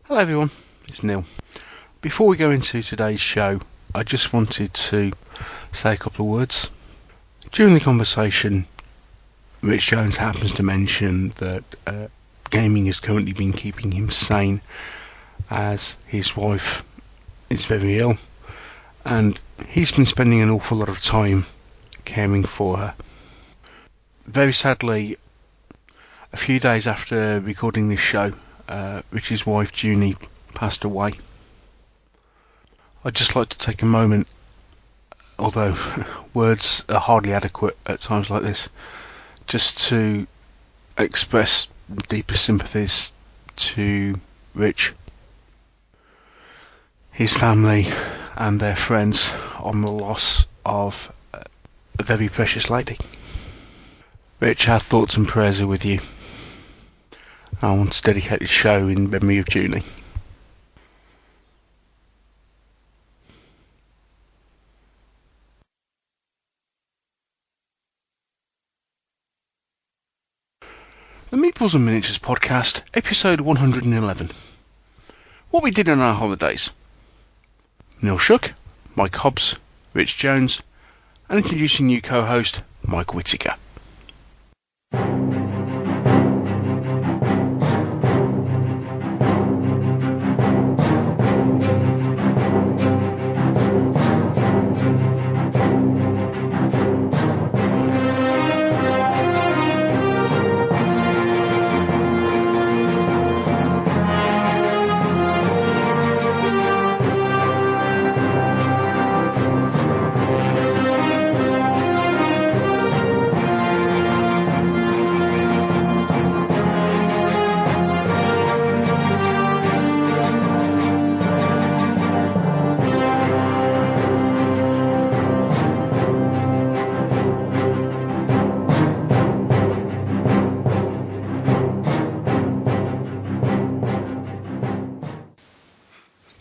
Hello everyone, it's Neil. Before we go into today's show, I just wanted to say a couple of words. During the conversation, Rich Jones happens to mention that gaming has currently been keeping him sane as his wife is very ill, and he's been spending an awful lot of time caring for her. Very sadly, a few days after recording this show, Rich's wife Junie passed away. I'd just like to take a moment, although words are hardly adequate at times like this, just to express deepest sympathies to Rich, his family and their friends on the loss of a very precious lady. Rich, our thoughts and prayers are with you. I want to dedicate this show in memory of Junie. The Meeples and Miniatures podcast, episode 111. What we did on our holidays. Neil Shook, Mike Hobbs, Rich Jones, and introducing new co-host Mike Whittaker.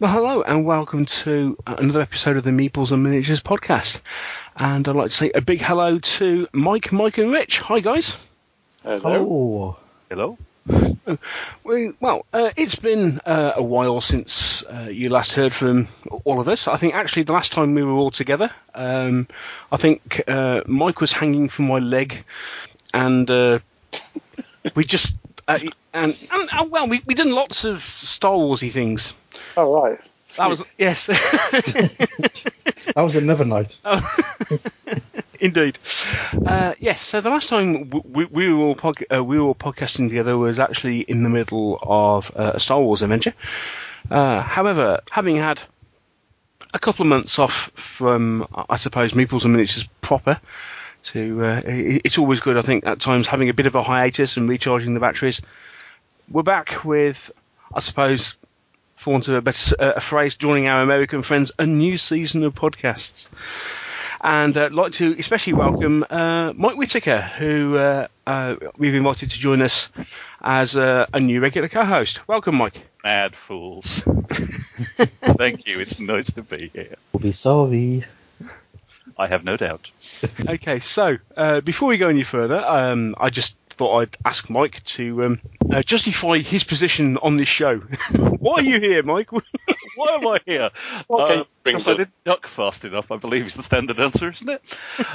Well, hello and welcome to another episode of the Meeples and Miniatures podcast. And I'd like to say a big hello to Mike, and Rich. Hi, guys. Hello. Hello. Well, it's been a while since you last heard from all of us. I think actually the last time we were all together, I think Mike was hanging from my leg, and we just we done lots of Star Warsy things. Oh, right. That was, yes. That was another night. Indeed. Yes, so the last time we were all podcasting together was actually in the middle of a Star Wars adventure. However, having had a couple of months off from, I suppose, Meeples and Miniatures proper, it's always good, I think, at times having a bit of a hiatus and recharging the batteries. We're back with, I suppose, for want of a better phrase, joining our American friends, a new season of podcasts. And I'd like to especially welcome Mike Whittaker, who we've invited to join us as a new regular co-host. Welcome, Mike. Mad fools. Thank you, it's nice to be here. We'll be sorry. I have no doubt. Okay, so before we go any further, I just thought I'd ask Mike to justify his position on this show. Why are you here, Mike? Why am I here? Okay, because I didn't duck fast enough, I believe is the standard answer, isn't it?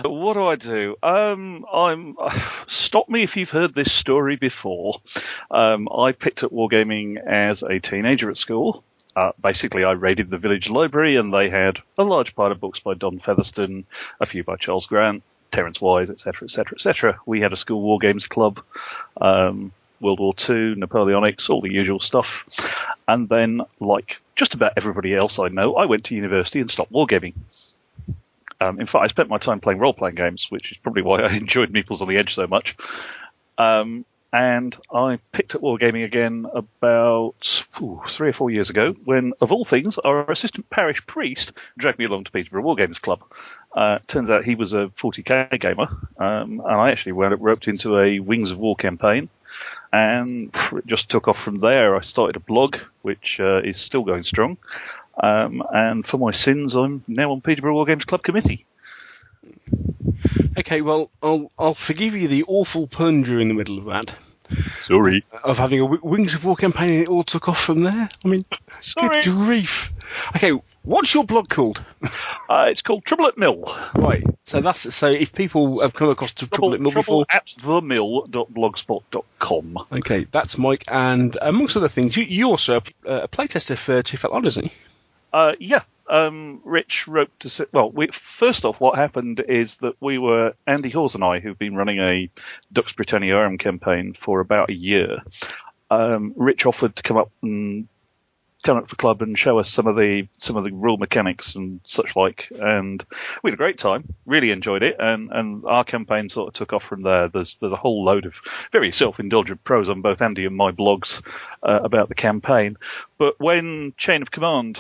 What do? Stop me if you've heard this story before. I picked up wargaming as a teenager at school. Basically, I raided the village library, and they had a large pile of books by Don Featherston, a few by Charles Grant, Terence Wise, etc., etc., etc. We had a school war games club, World War II, Napoleonics, all the usual stuff. And then, like just about everybody else I know, I went to university and stopped wargaming. In fact, I spent my time playing role-playing games, which is probably why I enjoyed Meeples on the Edge so much. And I picked up wargaming again about 3 or 4 years ago when, of all things, our assistant parish priest dragged me along to Peterborough Wargames Club. Turns out he was a 40k gamer, and I actually wound up roped into a Wings of War campaign, and it just took off from there. I started a blog, which is still going strong, and for my sins, I'm now on Peterborough Wargames Club committee. Okay, well, I'll forgive you the awful pun during the middle of that. Sorry. of having a Wings of War campaign, and it all took off from there. I mean, Sorry. good grief. Okay, what's your blog called? It's called Trouble at Mill. Right. So if people have come across Trouble at Mill before, at themill.blogspot.com. Okay, that's Mike, and amongst other things, you also are a playtester for Too Fat Lord, isn't he? Yeah. Rich wrote to say, first off, what happened is that Andy Hawes and I, who've been running a Dux Britanniarum campaign for about a year, Rich offered to come up to the club and show us some of the rule mechanics and such like, and we had a great time, really enjoyed it, and our campaign sort of took off from there. There's a whole load of very self-indulgent prose on both Andy and my blogs about the campaign, but when Chain of Command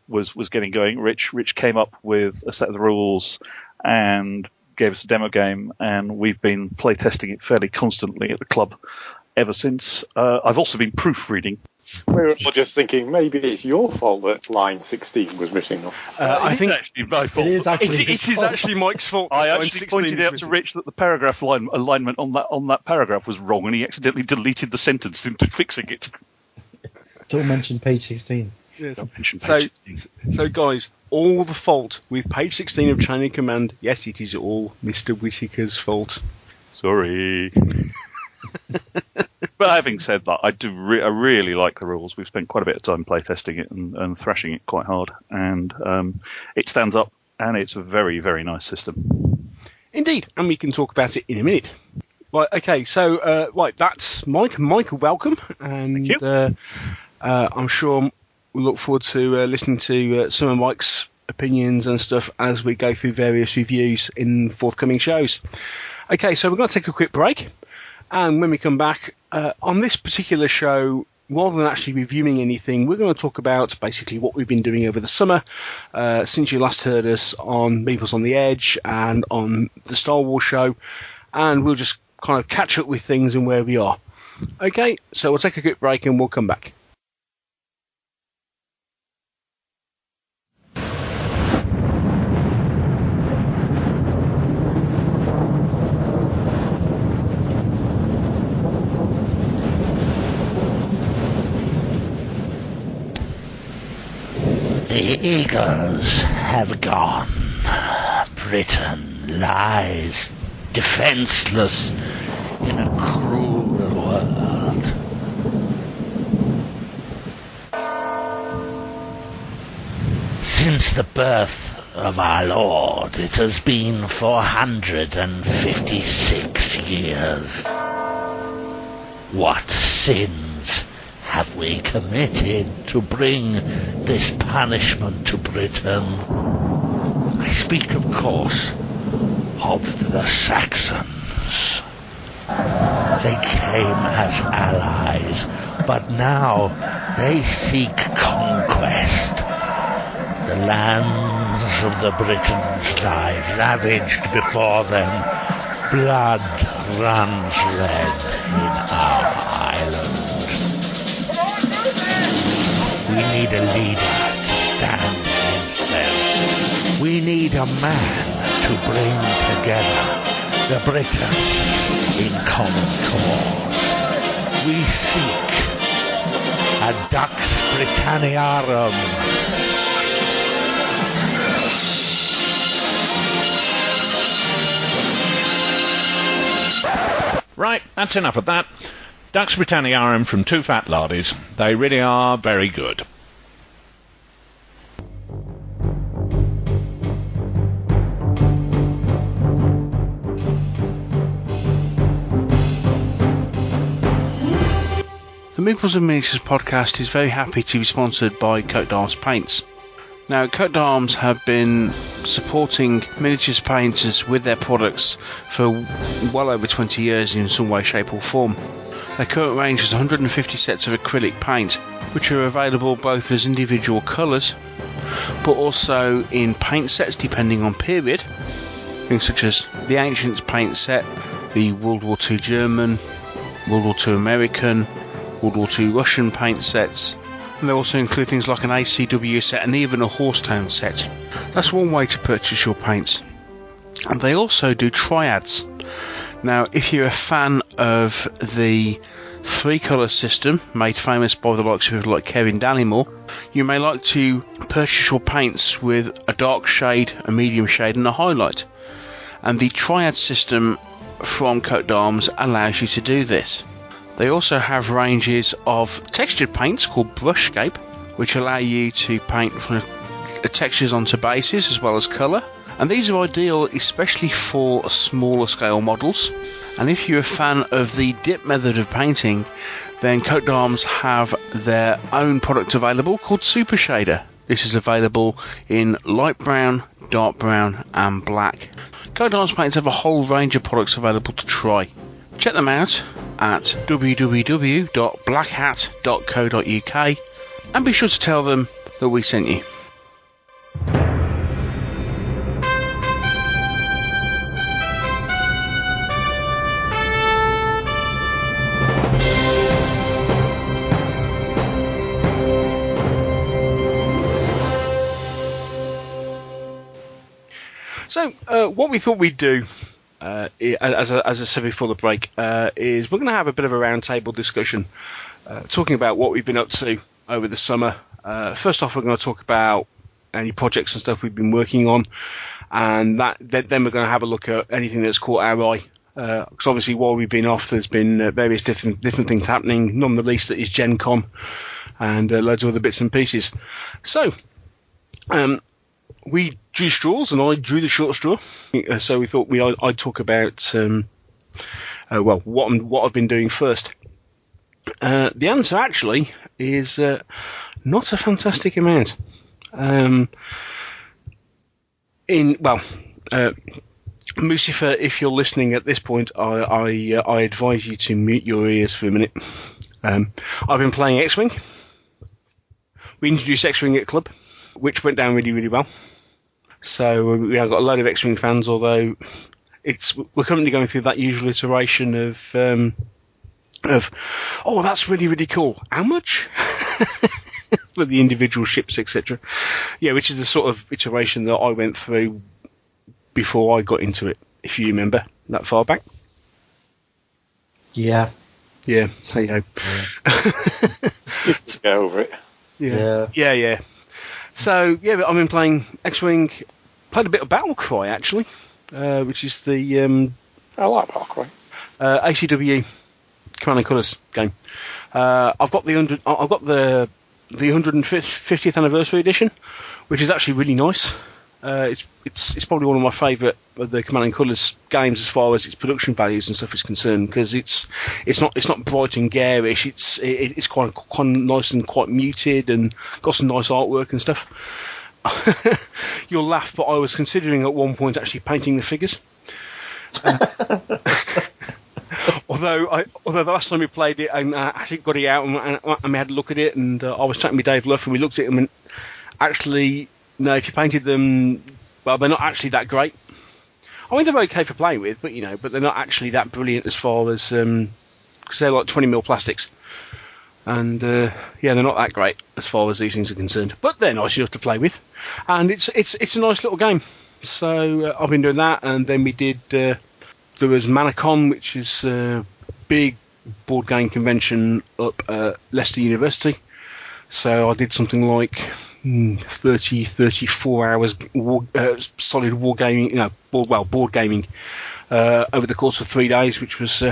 was getting going, Rich came up with a set of the rules and gave us a demo game, and we've been playtesting it fairly constantly at the club ever since. I've also been proofreading. We were all just thinking maybe it's your fault that line 16 was missing. I think actually my fault. It is actually it is actually Mike's fault. I Line actually 16 pointed is out to missing. Rich that the paragraph alignment on that paragraph was wrong, and he accidentally deleted the sentence into fixing it. Don't mention page 16. Yes. Don't mention So, page 16. so guys, all the fault with page 16 of Chain of Command. Yes, it is all Mr. Whittaker's fault. Sorry. But having said that, I really like the rules. We've spent quite a bit of time playtesting it and thrashing it quite hard, and it stands up, and it's a very, very nice system. Indeed, and we can talk about it in a minute. Right, okay, so that's Mike. Mike, welcome, and Thank you. I'm sure we look forward to listening to some of Mike's opinions and stuff as we go through various reviews in forthcoming shows. Okay, so we're going to take a quick break, and when we come back, on this particular show, rather than actually reviewing anything, we're going to talk about basically what we've been doing over the summer, since you last heard us on Meeples on the Edge and on the Star Wars show, and we'll just kind of catch up with things and where we are. Okay, so we'll take a quick break and we'll come back. The eagles have gone. Britain lies defenseless in a cruel world. Since the birth of our Lord, it has been 456 years. What sins have we committed to bring this punishment to Britain? I speak, of course, of the Saxons. They came as allies, but now they seek conquest. The lands of the Britons lie ravaged before them. Blood runs red in our island. We need a leader to stand against them. We need a man to bring together the Britons in common cause. We seek a Dux Britanniarum. Right, that's enough of that. Dux Britanniarum from Two Fat Lardies. They really are very good. The Meeples and Miniatures podcast is very happy to be sponsored by Coat d'Arms Paints. Now, Coat d'Arms have been supporting miniatures painters with their products for well over 20 years in some way, shape or form. Their current range is 150 sets of acrylic paint, which are available both as individual colours, but also in paint sets depending on period. Things such as the Ancients paint set, the World War II German, World War II American, World War II Russian paint sets, and they also include things like an ACW set and even a Horsetown set. That's one way to purchase your paints. And they also do triads. Now, if you're a fan of the 3-colour system made famous by the likes of people like Kevin Dallimore, you may like to purchase your paints with a dark shade, a medium shade and a highlight. And the Triad system from Coat d'Arms allows you to do this. They also have ranges of textured paints called Brushscape, which allow you to paint from textures onto bases as well as colour. And these are ideal especially for smaller scale models. And if you're a fan of the dip method of painting, then Coat d'Arms have their own product available called Super Shader. This is available in light brown, dark brown and black. Coat d'Arms paints have a whole range of products available to try. Check them out at www.blackhat.co.uk and be sure to tell them that we sent you. So, what we thought we'd do, as I said before the break, is we're going to have a bit of a roundtable discussion, talking about what we've been up to over the summer. First off, we're going to talk about any projects and stuff we've been working on, and then we're going to have a look at anything that's caught our eye. Because obviously, while we've been off, there's been various different things happening. None the least that is Gen Con, and loads of other bits and pieces. So, we drew straws, and I drew the short straw. So we thought I'd talk about what I've been doing first. The answer actually is not a fantastic amount. Lucifer, if you're listening at this point, I advise you to mute your ears for a minute. I've been playing X-Wing. We introduced X-Wing at Club, which went down really, really well. So we have got a load of X-Wing fans, although we're currently going through that usual iteration of oh, that's really, really cool. How much? With the individual ships, etc. Yeah, which is the sort of iteration that I went through before I got into it, if you remember that far back. Yeah. Yeah, there you go. Just to get over it. Yeah. So, yeah, I've been playing X-Wing, played a bit of Battlecry, actually, which is the I like Battlecry. ACW Command and Colours game. I've got the 150th anniversary edition, which is actually really nice. It's probably one of my favourite of the Command and Colours games as far as its production values and stuff is concerned, because it's not bright and garish. It's quite nice and quite muted and got some nice artwork and stuff. You'll laugh, but I was considering at one point actually painting the figures. Although the last time we played it, and I actually got it out and we had a look at it, and I was chatting with Dave Luff and we looked at them, and actually, no, if you painted them, well, they're not actually that great. I mean, they're okay for playing with, but they're not actually that brilliant as far as because they're like 20mm plastics, and they're not that great as far as these things are concerned. But they're nice enough to play with, and it's a nice little game. So I've been doing that, and then we did. There was Manacon, which is a big board game convention up at Leicester University. So I did something like 34 hours solid board gaming over the course of 3 days, which was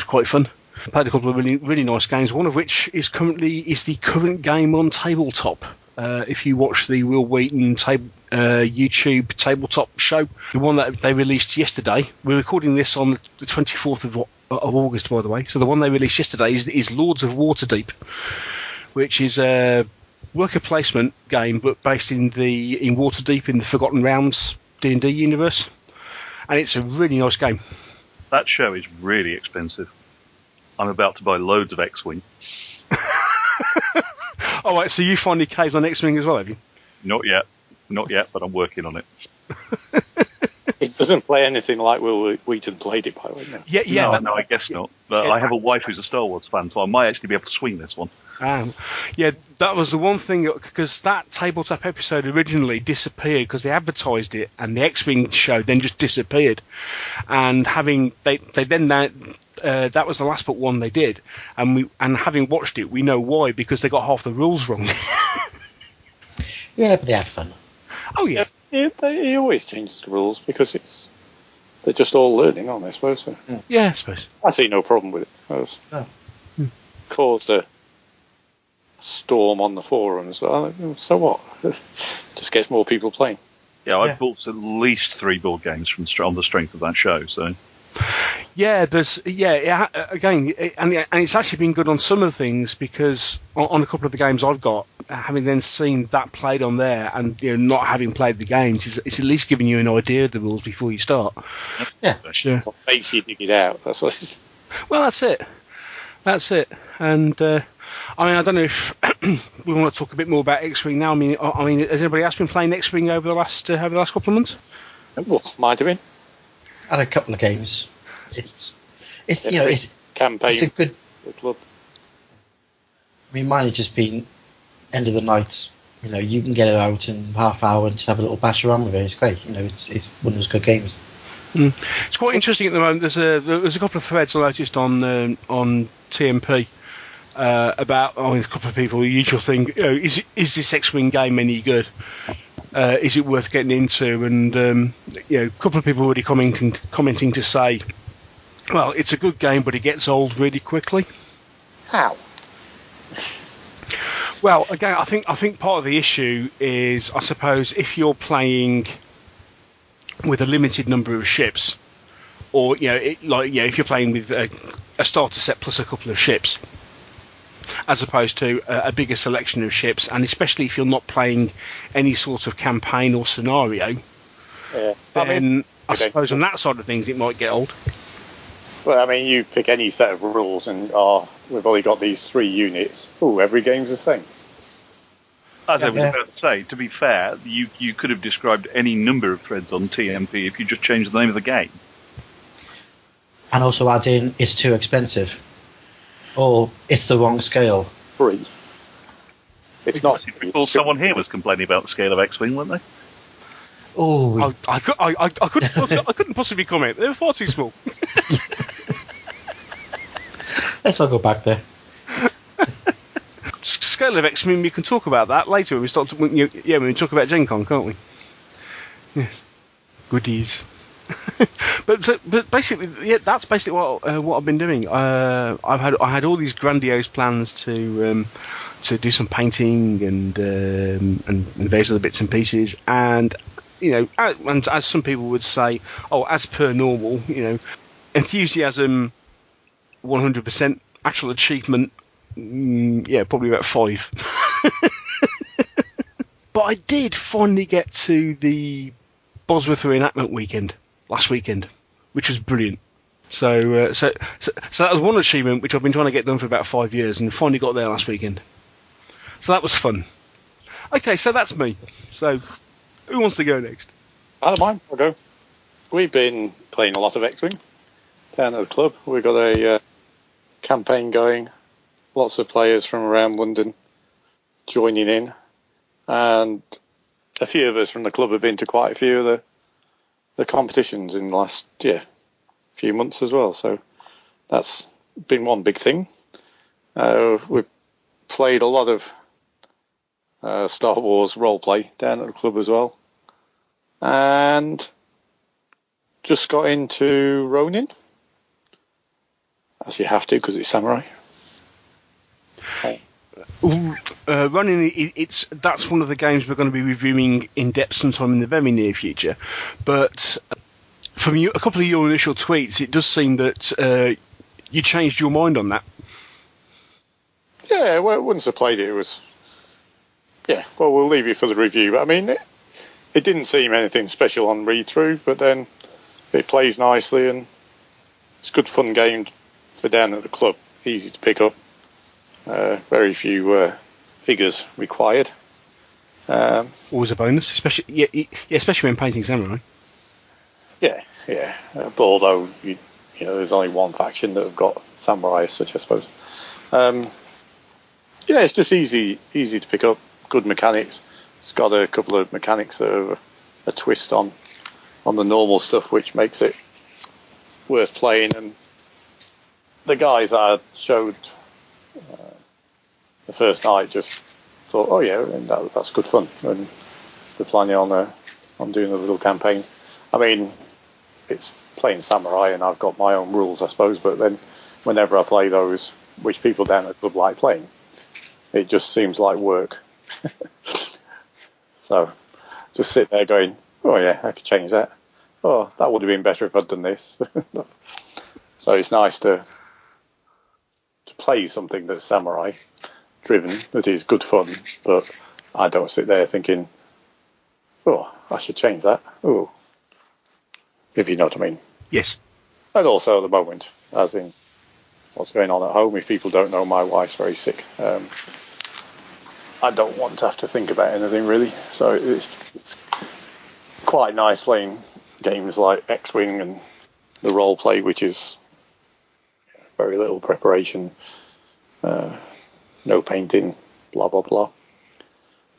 quite fun. Played a couple of really, really nice games, one of which is the current game on tabletop. If you watch the Will Wheaton YouTube tabletop show, the one that they released yesterday, we're recording this on the 24th of August, by the way, so the one they released yesterday is Lords of Waterdeep, which is a worker placement game, but based in Waterdeep in the Forgotten Realms D&D universe, and it's a really nice game. That show is really expensive. I'm about to buy loads of X-Wing. All right, so you finally caved on X-Wing as well, have you? Not yet, but I'm working on it. It doesn't play anything like Will Wheaton played it, by the way. No. No, I guess not. But I have a wife who's a Star Wars fan, so I might actually be able to swing this one. Yeah, that was the one thing, because that tabletop episode originally disappeared because they advertised it, and the X-Wing show then just disappeared. And that was the last but one they did, and having watched it, we know why, because they got half the rules wrong. Yeah, but they had fun. Oh yeah. He always changes the rules because they're just all learning, aren't they? I suppose. So. Yeah, I suppose. I see no problem with it. Caused a storm on the forums. So what? Just gets more people playing. Yeah, I've bought at least 3 board games on the strength of that show. So. Yeah, again, and it's actually been good on some of the things, because on a couple of the games I've got, having then seen that played on there, and not having played the games, it's at least giving you an idea of the rules before you start. Yeah, sure. What makes you dig it out? That's what it's... Well, that's it. And I don't know if we want to talk a bit more about X-Wing now. I mean, has anybody else been playing X-Wing over the last couple of months? Well, might have been. Had a couple of games. It's campaign. It's a good club. I mean, mine has just been end of the night. You can get it out in half hour and just have a little bash around with it. It's great. It's one of those good games. It's quite interesting at the moment. There's a couple of threads I noticed on TMP about a couple of people. The usual thing, is this X-Wing game any good? Is it worth getting into? And a couple of people already commenting to say, well, it's a good game, but it gets old really quickly. How? Well, again, I think part of the issue is, I suppose, if you're playing with a limited number of ships, or if you're playing with a starter set plus a couple of ships, as opposed to a bigger selection of ships, and especially if you're not playing any sort of campaign or scenario, then I suppose on that side of things it might get old. Well, I mean, you pick any set of rules and we've only got these 3 units. Every game's the same. As I was about to say, to be fair, you could have described any number of threads on TMP if you just changed the name of the game. And also add in, it's too expensive. Or it's the wrong scale. Free. It's not. Well, someone here was complaining about the scale of X-Wing, weren't they? Oh, I couldn't possibly comment. They were far too small. Let's not go back there. Scale of X-Men, we can talk about that later when we start. When we talk about Gen Con, can't we? Yes. Goodies. but basically, that's basically what I've been doing. I had all these grandiose plans to do some painting and various other bits and pieces, and and as some people would say, as per normal, enthusiasm 100%, actual achievement, probably about 5. But I did finally get to the Bosworth reenactment weekend last weekend, which was brilliant. So that was one achievement which I've been trying to get done for about 5 years, and finally got there last weekend. So that was fun. Okay, so that's me. So who wants to go next? I don't mind. I'll go. We've been playing a lot of X-Wing down at the club. We've got a campaign going. Lots of players from around London joining in, and a few of us from the club have been to quite a few of the competitions in the last few months as well. So that's been one big thing. We've played a lot of Star Wars roleplay down at the club as well, and just got into Ronin, as you have to because it's samurai. Running, that's one of the games we're going to be reviewing in depth sometime in the very near future. But from a couple of your initial tweets, it does seem that you changed your mind on that. Yeah, well, once I played it, it was... Yeah, well, we'll leave it for the review. But I mean, it didn't seem anything special on read-through, but then it plays nicely, and it's a good fun game for down at the club. Easy to pick up. Very few figures required. Always a bonus, especially when painting samurai. Yeah. But although there's only one faction that have got samurai as such, I suppose. It's just easy to pick up. Good mechanics. It's got a couple of mechanics that have a twist on the normal stuff, which makes it worth playing. And the guys I showed the first night just thought, oh yeah, that's good fun. And we're planning on doing a little campaign. I mean, it's playing samurai, and I've got my own rules, I suppose. But then, whenever I play those, which people down at the club like playing, it just seems like work. So, just sit there going, oh yeah, I could change that. Oh, that would have been better if I'd done this. So it's nice to play something that's samurai driven, that is good fun, but I don't sit there thinking, oh, I should change that. Oh, if you know what I mean. Yes. And also at the moment, as in what's going on at home, if people don't know, my wife's very sick. I don't want to have to think about anything really, so it's quite nice playing games like X-Wing and the role play, which is very little preparation, no painting, blah blah blah.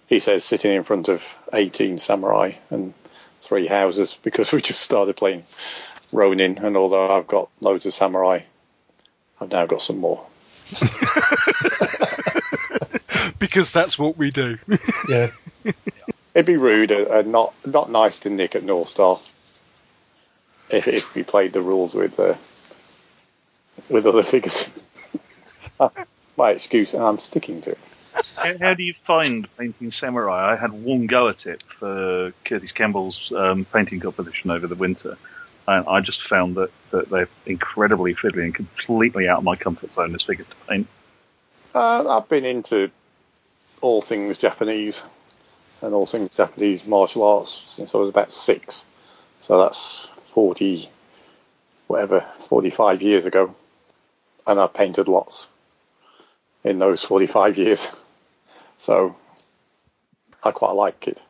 He says sitting in front of 18 samurai and 3 houses, because we just started playing Ronin, and although I've got loads of samurai, I've now got some more. Because that's what we do. Yeah. It'd be rude and not nice to Nick at North Star if we played the rules with other figures. My excuse, and I'm sticking to it. How do you find painting samurai? I had one go at it for Curtis Campbell's painting competition over the winter, and I just found that they're incredibly fiddly and completely out of my comfort zone as figures to paint. I've been into all things Japanese and all things Japanese martial arts since I was about 6. So that's 45 years ago. And I've painted lots in those 45 years. So I quite like it.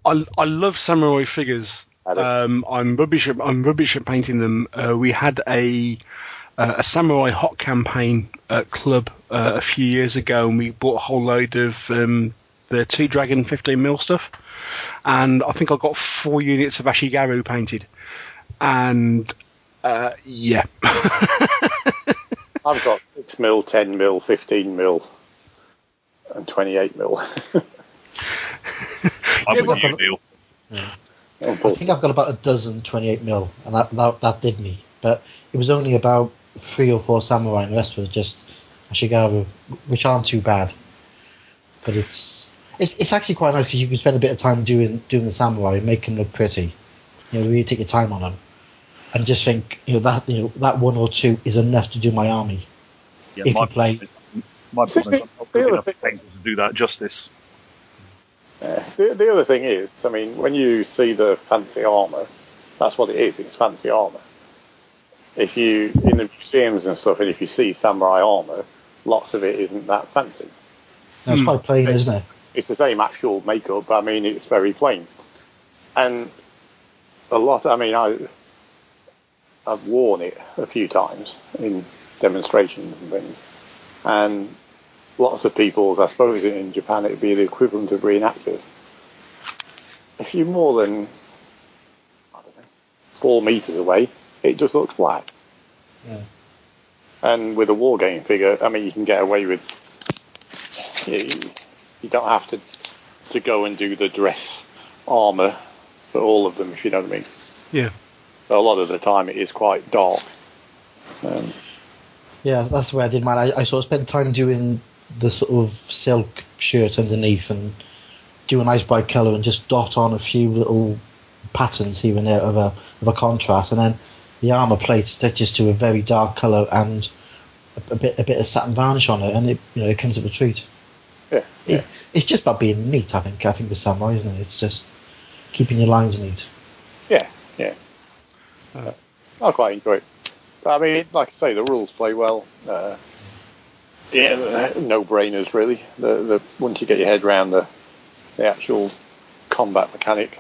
I love samurai figures. I'm rubbish at painting them. We had a samurai hot campaign at club a few years ago, and we bought a whole load of the Two Dragon 15mm stuff, and I think I got 4 units of Ashigaru painted, and yeah. I've got 6mm, 10mm, 15mm, and 28mm. I'm with you, Neil. I think I've got about a dozen 28mm, and that did me. But it was only about 3 or 4 samurai, and the rest were just Ashigaru, which aren't too bad. But it's actually quite nice because you can spend a bit of time doing the samurai and make them look pretty. Really take your time on them, and just think that 1 or 2 is enough to do my army. Yeah, if you play. My problem is I'm not good enough painters to do that justice. The other thing is, I mean, when you see the fancy armour, that's what it is. It's fancy armour. If you in the museums and stuff, and if you see samurai armour, lots of it isn't that fancy. That's quite plain, isn't it? It's the same actual makeup. I mean, it's very plain, and a lot. I mean, I've worn it a few times in demonstrations and things, and lots of people, I suppose in Japan, it'd be the equivalent of reenactors. If you're more than 4 meters away, it just looks black. Yeah. And with a wargame figure, I mean, you can get away with. You don't have to go and do the dress armor for all of them, if you know what I mean. Yeah. But a lot of the time, it is quite dark. Yeah, that's the way I did mine. I sort of spent time doing the sort of silk shirt underneath and do a nice bright colour and just dot on a few little patterns here and there of a contrast, and then the armour plate stitches to a very dark colour and a bit of satin varnish on it, and it comes up a treat. Yeah. It's just about being neat, I think with samurai, isn't it? It's just keeping your lines neat. Yeah. I quite enjoy it. But, I mean, like I say, the rules play well. No-brainers, really. Once you get your head around the actual combat mechanic,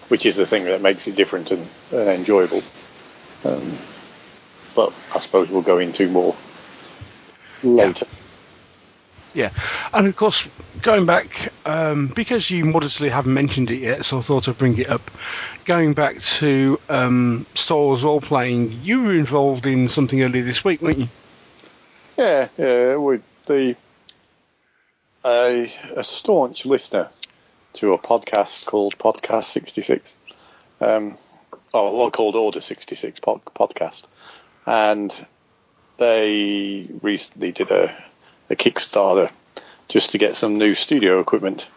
which is the thing that makes it different and enjoyable. But I suppose we'll go into more later. Yeah, and of course, going back, because you modestly haven't mentioned it yet, so I thought I'd bring it up. Going back to Star Wars role-playing, you were involved in something earlier this week, weren't you? Yeah. A staunch listener to a podcast called Podcast 66, called Order 66 podcast, and they recently did a Kickstarter just to get some new studio equipment,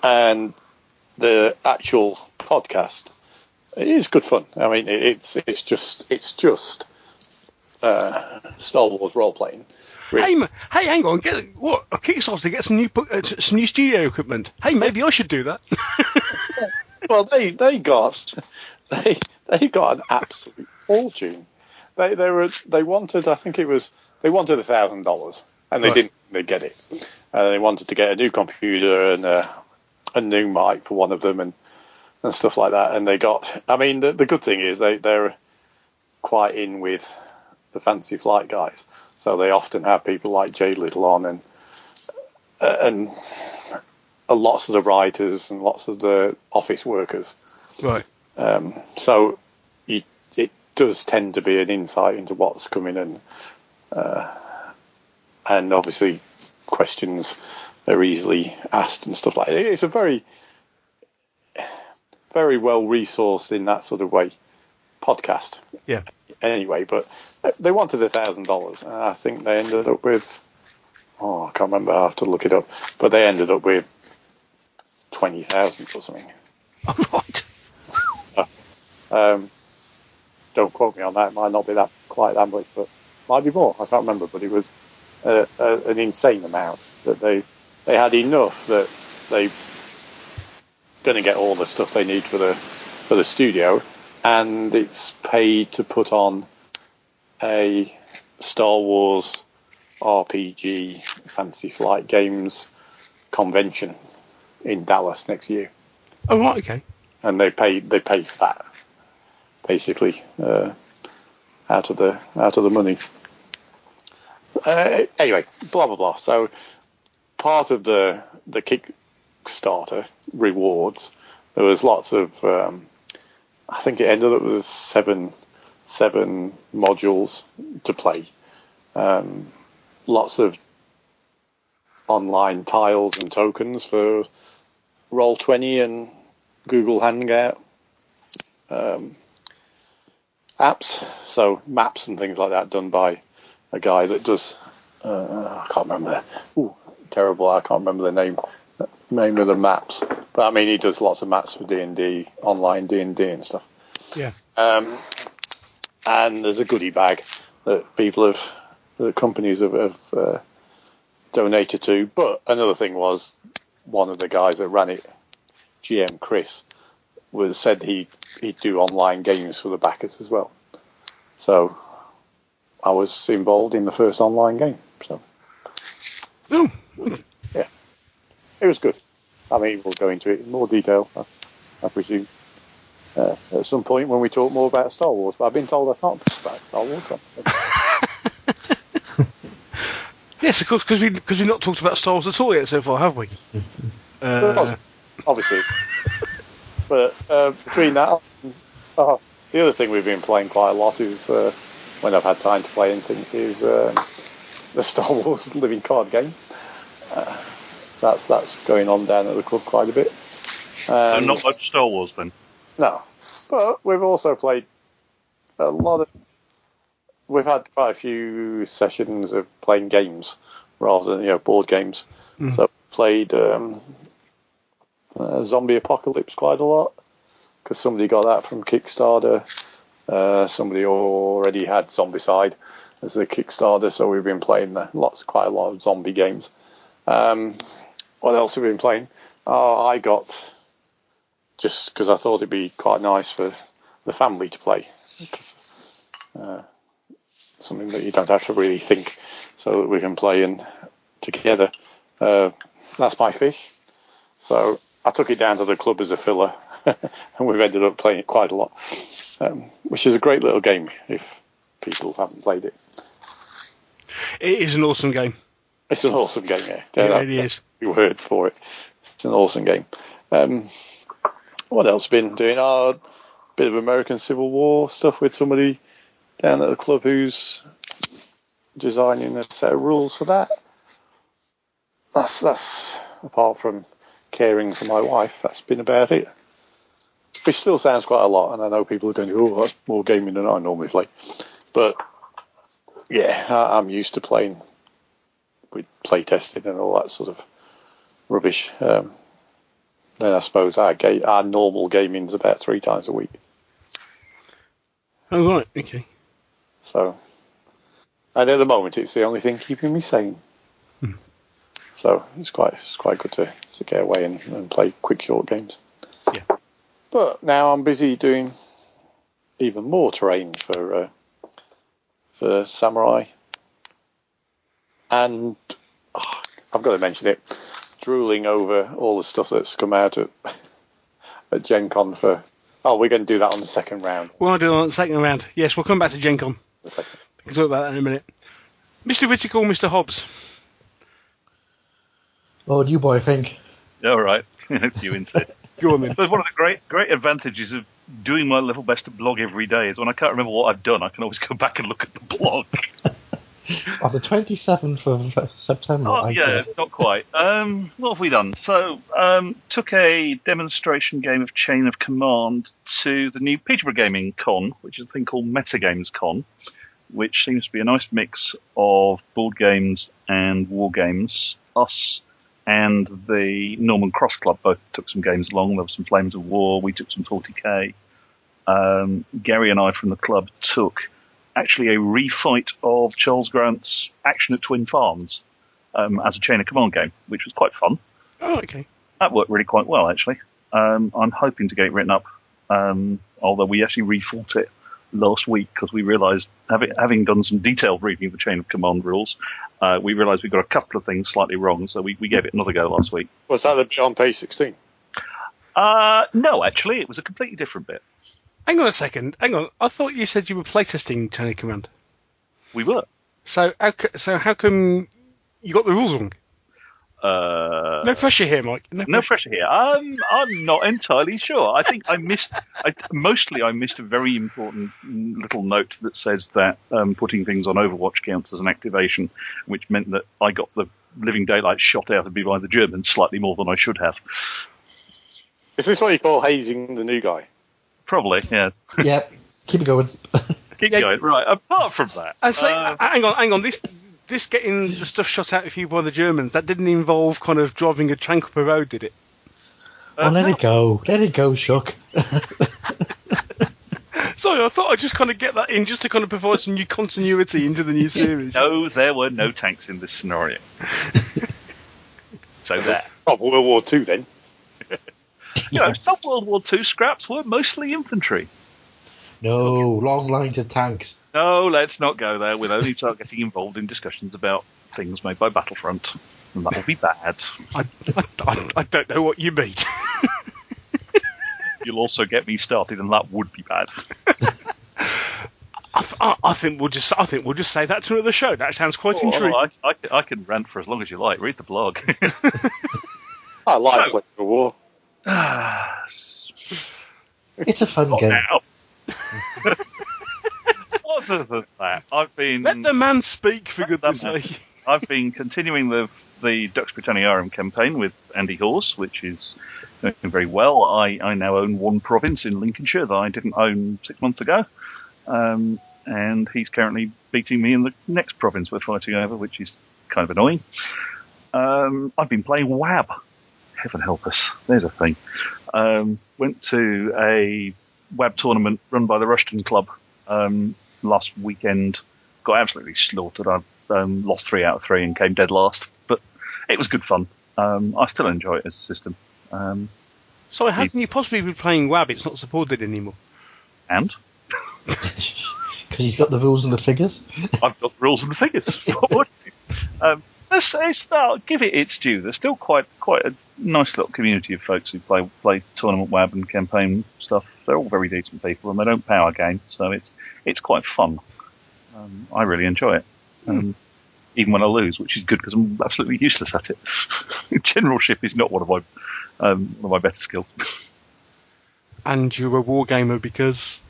and the actual podcast is good fun. I mean, it's just Star Wars role playing. Really. Hey, hang on! A Kickstarter to get some new studio equipment. Hey, maybe I should do that. Well, they got an absolute fortune. They wanted $1,000, and they didn't. They get it. They wanted to get a new computer and a new mic for one of them and stuff like that. And they got. I mean, the good thing is they're quite in with the Fantasy Flight guys, so they often have people like Jay Little on and lots of the writers and lots of the office workers. Right. So it does tend to be an insight into what's coming, and obviously questions are easily asked and stuff like that. It's a very, very well resourced in that sort of way podcast. Yeah. Anyway, but they wanted $1,000, and I think they ended up with, I can't remember. I have to look it up, but they ended up with 20,000 or something. Oh, right. Don't quote me on that. It might not be quite that much, but might be more. I can't remember. But it was an insane amount that they had enough that they going to get all the stuff they need for the studio, and it's paid to put on a Star Wars RPG Fantasy Flight Games convention in Dallas next year. Oh, right, okay. And they pay for that, basically, out of the money. Anyway, blah blah blah. So part of the Kickstarter rewards, there was lots of. I think it ended up with seven modules to play. Lots of online tiles and tokens for Roll20 and Google Hangout apps, so maps and things like that done by a guy that does I can't remember. Terrible! I can't remember the name of the maps, but I mean he does lots of maps for D&D, online D&D and stuff. Yeah. And there's a goodie bag that companies have donated to. But another thing was, one of the guys that ran it, GM Chris, said he'd do online games for the backers as well. So I was involved in the first online game. So yeah, it was good. I mean, we'll go into it in more detail, I presume, at some point when we talk more about Star Wars. But I've been told I can't talk about Star Wars. So. Yes, of course, because we've not talked about Star Wars at all yet so far, have we? Obviously. But between that, the other thing we've been playing quite a lot is, when I've had time to play anything, is the Star Wars living card game. That's going on down at the club quite a bit. So not much Star Wars then? No. But we've also played a lot of... We've had quite a few sessions of playing games rather than board games. Mm. So played Zombie Apocalypse quite a lot because somebody got that from Kickstarter. Somebody already had Zombicide as a Kickstarter, so we've been playing quite a lot of zombie games. What else have we been playing? I got, just because I thought it'd be quite nice for the family to play. Something that you don't have to really think, so that we can play together. That's My Fish. So I took it down to the club as a filler, and we've ended up playing it quite a lot, which is a great little game if people haven't played it. It is an awesome game. It's an awesome game, yeah. Yeah, it is. Your word for it. It's an awesome game. What else been doing? A bit of American Civil War stuff with somebody down at the club who's designing a set of rules for that. That's apart from caring for my wife, that's been about it. It still sounds quite a lot, and I know people are going, oh, that's more gaming than I normally play. But yeah, I'm used to playing with play testing and all that sort of rubbish. Then I suppose our normal gaming's about 3 times a week. Oh, right, okay. So, and at the moment, it's the only thing keeping me sane. So it's quite good to get away and play quick, short games. Yeah. But now I'm busy doing even more terrain for Samurai. And I've got to mention it, drooling over all the stuff that's come out at Gen Con for... Oh, we're going to do that on the second round. We'll do it on the second round. Yes, we'll come back to Gen Con. The second. We can talk about that in a minute. Mr. Whittaker, Mr. Hobbs. What do you boy think? All right. You insist. Go on then. But one of the great advantages of doing my level best to blog every day is when I can't remember what I've done, I can always go back and look at the blog. On the 27th of September. Oh, yeah, not quite. What have we done? So, took a demonstration game of Chain of Command to the new Peterborough Gaming Con, which is a thing called Metagames Con, which seems to be a nice mix of board games and war games. Us and the Norman Cross Club both took some games along. There were some Flames of War. We took some 40k. Gary and I from the club took actually a refight of Charles Grant's Action at Twin Farms as a Chain of Command game, which was quite fun. Oh, okay. That worked really quite well, actually. I'm hoping to get it written up, although we actually refought it last week because we realised, having done some detailed reading of the Chain of Command rules, we realised we got a couple of things slightly wrong, so we gave it another go last week. Was that the bit on page 16? No, actually, it was a completely different bit. Hang on a second. Hang on. I thought you said you were playtesting Chain of Command. We were. So how come you got the rules wrong? No pressure here, Mike. No pressure here. I'm not entirely sure. I think I missed a very important little note that says that putting things on Overwatch counts as an activation, which meant that I got the living daylight shot out of me by the Germans slightly more than I should have. Is this what you call hazing the new guy? Probably, yeah. Yeah, keep it going. Keep going. Right, apart from that... hang on. This getting the stuff shot out of you by the Germans, that didn't involve kind of driving a tank up a road, did it? Let it go. Let it go, Shuck. Sorry, I thought I'd just kind of get that in just to kind of provide some new continuity into the new series. No, there were no tanks in this scenario. So there. Oh, World War II then. Some World War II scraps were mostly infantry. No, long lines of tanks. No, let's not go there. We'll only start getting involved in discussions about things made by Battlefront, and that will be bad. I don't know what you mean. You'll also get me started, and that would be bad. I think we'll just say that to another show. That sounds quite intriguing. I can rant for as long as you like. Read the blog. I like Flames of War. It's a fun game. Now. Other than that, I've been... Let the man speak, for goodness sake. I've been continuing the Dux Britanniarum campaign with Andy Hawes, which is doing very well. I now own one province in Lincolnshire that I didn't own 6 months ago. And he's currently beating me in the next province we're fighting over, which is kind of annoying. I've been playing WAB. Heaven help us. There's a thing. Went to a WAB tournament run by the Rushton Club last weekend. Got absolutely slaughtered. I lost 3 out of 3 and came dead last. But it was good fun. I still enjoy it as a system. So how can you possibly be playing WAB? It's not supported anymore. And? Because he's got the rules and the figures. I've got the rules and the figures. Give it its due. There's still quite a nice little community of folks who play tournament web and campaign stuff. They're all very decent people, and they don't power game, so it's quite fun. I really enjoy it, even when I lose, which is good because I'm absolutely useless at it. Generalship is not one of my better skills. And you're a wargamer because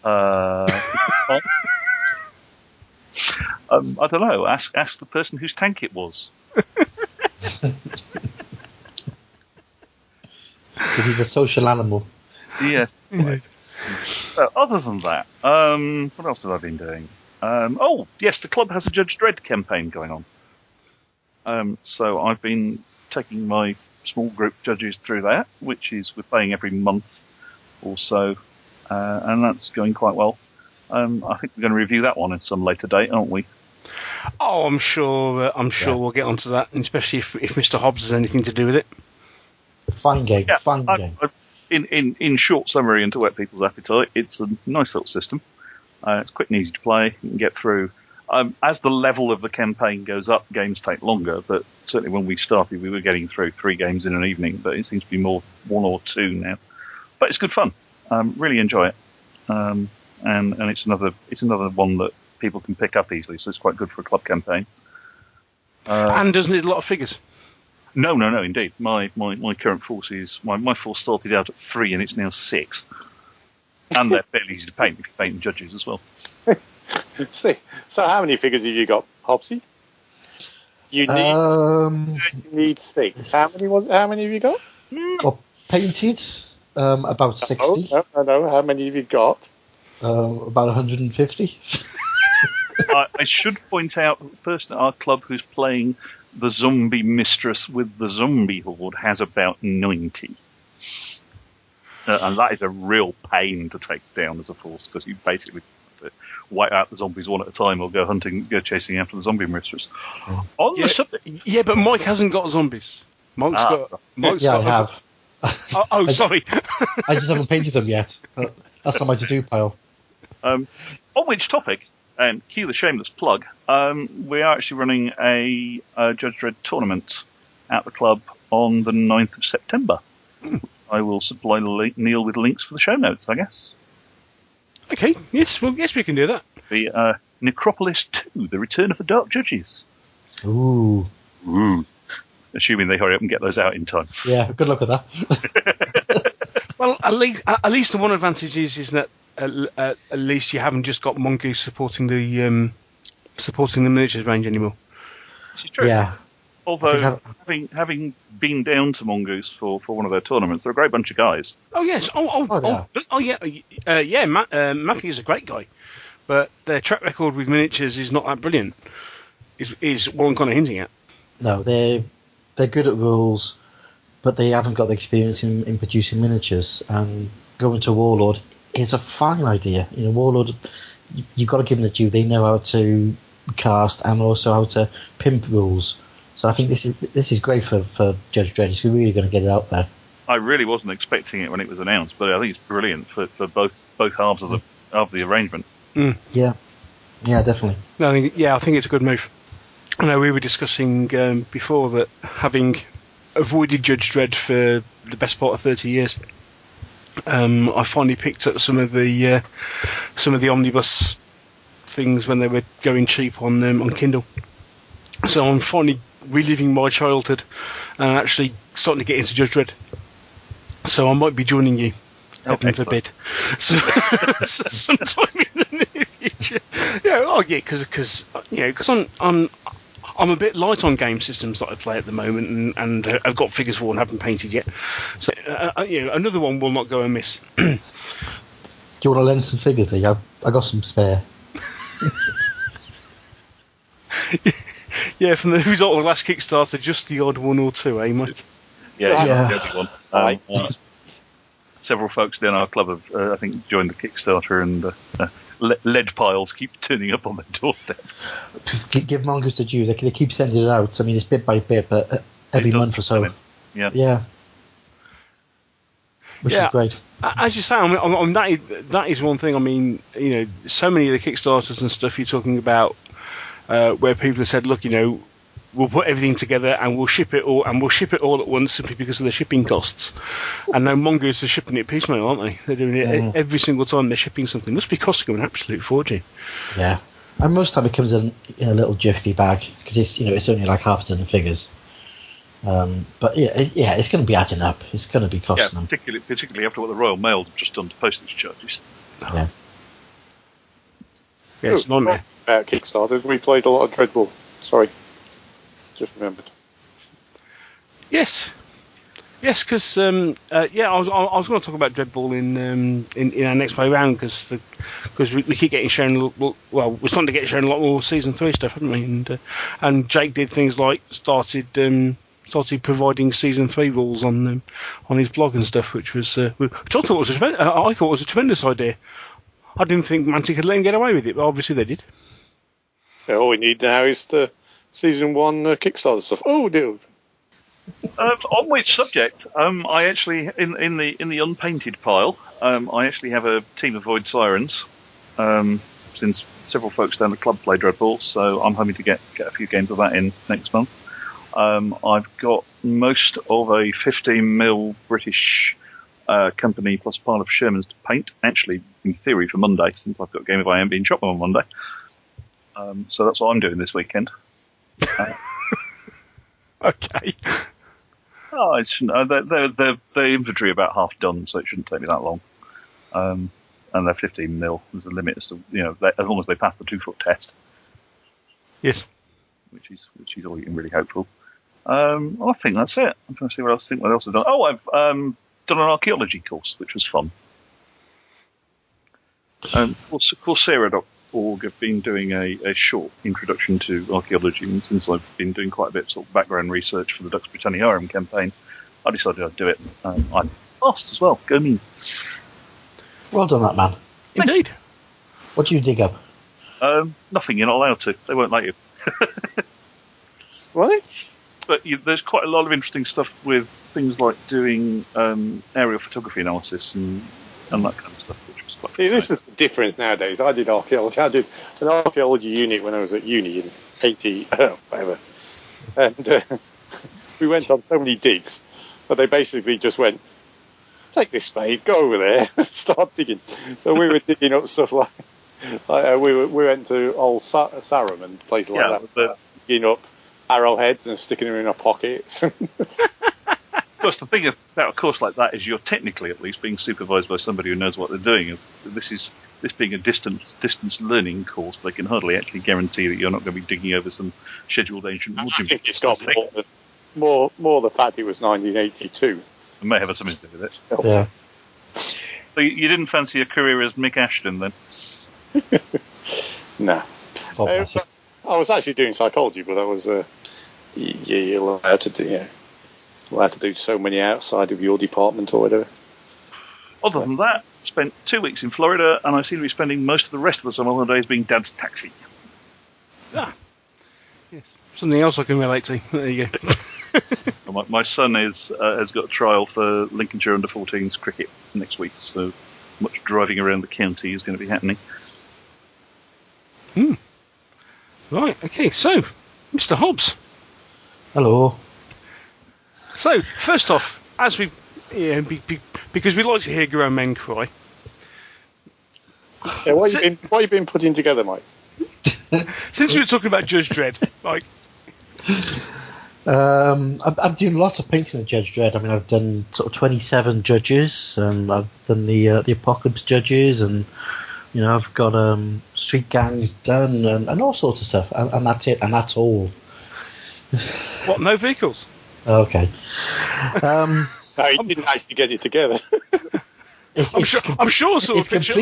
I don't know. Ask the person whose tank it was. He's a social animal. Yeah. Other than that, what else have I been doing? Oh, yes, the club has a Judge Dredd campaign going on. So I've been taking my small group judges through that, which is we're playing every month or so, and that's going quite well. I think we're going to review that one at some later date, aren't we? Oh, I'm sure we'll get onto that, especially if Mr. Hobbs has anything to do with it. Fine game, yeah, fine game. In short summary, and to whet people's appetite, it's a nice little system. It's quick and easy to play. You can get through. As the level of the campaign goes up, games take longer, but certainly when we started, we were getting through 3 games in an evening, but it seems to be more 1 or 2 now. But it's good fun. Really enjoy it. And it's another one that people can pick up easily, so it's quite good for a club campaign. And doesn't need a lot of figures. No, indeed. My current force is my force started out at 3 and it's now 6, and they're fairly easy to paint if you paint judges as well. See, so how many figures have you got, Hopsy? You need 6. How many have you got? Well, painted, about 60. No. How many have you got? About 150. I should point out that the person at our club who's playing the zombie mistress with the zombie horde has about 90. And that is a real pain to take down as a force, because you basically have to wipe out the zombies one at a time or go chasing after the zombie mistress. On the subject... Yeah, but Mike hasn't got zombies. Mike's got I have. Sorry. I just haven't painted them yet. That's not my to-do pile. On which topic, and cue the shameless plug, we are actually running a Judge Dredd tournament at the club on the 9th of September. I will supply Neil with links for the show notes, I guess. Okay, yes, we can do that. The Necropolis 2, The Return of the Dark Judges. Ooh. Assuming they hurry up and get those out in time. Yeah, good luck with that. Well, at least the one advantage is that at least you haven't just got Mongoose supporting the miniatures range anymore. Which is true. Yeah. Although, having been down to Mongoose for one of their tournaments, they're a great bunch of guys. Oh yes. Yeah. Matthew is a great guy, but their track record with miniatures is not that brilliant. Is what I'm kind of hinting at. No, they're good at rules, but they haven't got the experience in producing miniatures. And going to Warlord is a fine idea. Warlord, you've got to give them the due. They know how to cast and also how to pimp rules. So I think this is great for Judge Dredd. He's really going to get it out there. I really wasn't expecting it when it was announced, but I think it's brilliant for both halves of the arrangement. Mm. Yeah, definitely. No, I think it's a good move. I know we were discussing before that having avoided Judge Dredd for the best part of 30 years, I finally picked up some of the omnibus things when they were going cheap on Kindle. So I'm finally reliving my childhood and actually starting to get into Judge Dredd. So I might be joining you, heaven forbid. So sometime in the near future. Because I'm a bit light on game systems that I play at the moment, and I've got figures for and haven't painted yet. So another one will not go amiss. Do you want to lend some figures, Lee? I got some spare. Yeah, from the result of the last Kickstarter, just the odd one or two, eh, Mike? Yeah. The only one. Several folks down our club have, I think, joined the Kickstarter, and lead piles keep turning up on their doorstep. Give Mongoose the due. They keep sending it out. I mean, it's bit by bit, but every month or so. Yeah. Which is great. As you say, I mean, that is one thing. I mean, so many of the Kickstarters and stuff you're talking about, where people have said, look, we'll put everything together and we'll ship it all at once simply because of the shipping costs. And now mongoose are shipping it piecemeal, aren't they? They're doing it every single time they're shipping something. It must be costing them an absolute fortune. Yeah, and most of the time it comes in a little jiffy bag because it's only like half a dozen figures. But it's going to be adding up. It's going to be costing them. Particularly after what the Royal Mail have just done to postage charges. Yeah. Yeah, it's not there. About Kickstarters, we played a lot of Dreadball. Sorry, just remembered. Yes, because I was going to talk about Dreadball in our next play round because we keep getting shown. We're starting to get shown a lot more season 3 stuff, haven't we? And Jake did things like started providing season 3 rules on his blog and stuff, which I thought was a tremendous idea. I didn't think Mantic could let him get away with it, but obviously they did. Yeah, all we need now is the season 1 Kickstarter stuff. Oh, dude. On which subject, I actually in the unpainted pile, I actually have a team of Void Sirens. Since several folks down the club play Dreadball, so I'm hoping to get a few games of that in next month. I've got most of a 15mm British company plus a pile of Shermans to paint. Actually, in theory, for Monday, since I've got a game of I Am Being Shot on Monday. So that's what I'm doing this weekend. Okay. Oh, they're inventory about half done, so it shouldn't take me that long. And they're 15mm. There's a limit, as long as they pass the 2-foot test. Yes. Which is all you can really hope for. I think that's it. I'm trying to see what else I've done. Oh, I've done an archaeology course, which was fun. Coursera.org have been doing a short introduction to archaeology, and since I've been doing quite a bit of sort of background research for the Dux Britanniarum campaign, I decided I'd do it. I passed as well. Go me. Well done, that man. Indeed. What do you dig up? Nothing. You're not allowed to. They won't let you. Really? But there's quite a lot of interesting stuff with things like doing aerial photography analysis and that kind of stuff, which was quite See, this is the difference nowadays. I did archaeology. I did an archaeology unit when I was at uni in 80, whatever. And we went on so many digs, but they basically just went, take this spade, go over there, start digging. So we were digging up stuff like we went to old Sarum and places like that, digging up arrowheads and sticking them in our pockets. Of course, the thing about a course like that is you're technically, at least, being supervised by somebody who knows what they're doing. This being a distance learning course, they can hardly actually guarantee that you're not going to be digging over some scheduled ancient wood. I think it's got more the fact it was 1982. It may have something to do with it. Yeah. So you didn't fancy a career as Mick Ashton then? No. I was actually doing psychology, but that was you're allowed to do so many outside of your department or whatever. Other than that, spent 2 weeks in Florida, and I seem to be spending most of the rest of the summer holidays being dad's taxi. Yes. Something else I can relate to. There you go. My son has got a trial for Lincolnshire under-14s cricket next week, so much driving around the county is going to be happening. Right, okay, so, Mr. Hobbs. Hello. So, first off, as we, because we like to hear grown men cry. Yeah, what have you been putting together, Mike? Since you were talking about Judge Dredd, Mike. I'm doing lots of painting of Judge Dredd. I mean, I've done sort of 27 judges, and I've done the Apocalypse judges, and I've got street gangs done, and all sorts of stuff, and that's it, and that's all. What? No vehicles? Okay. No, he didn't actually get it together. I'm sure I saw a picture.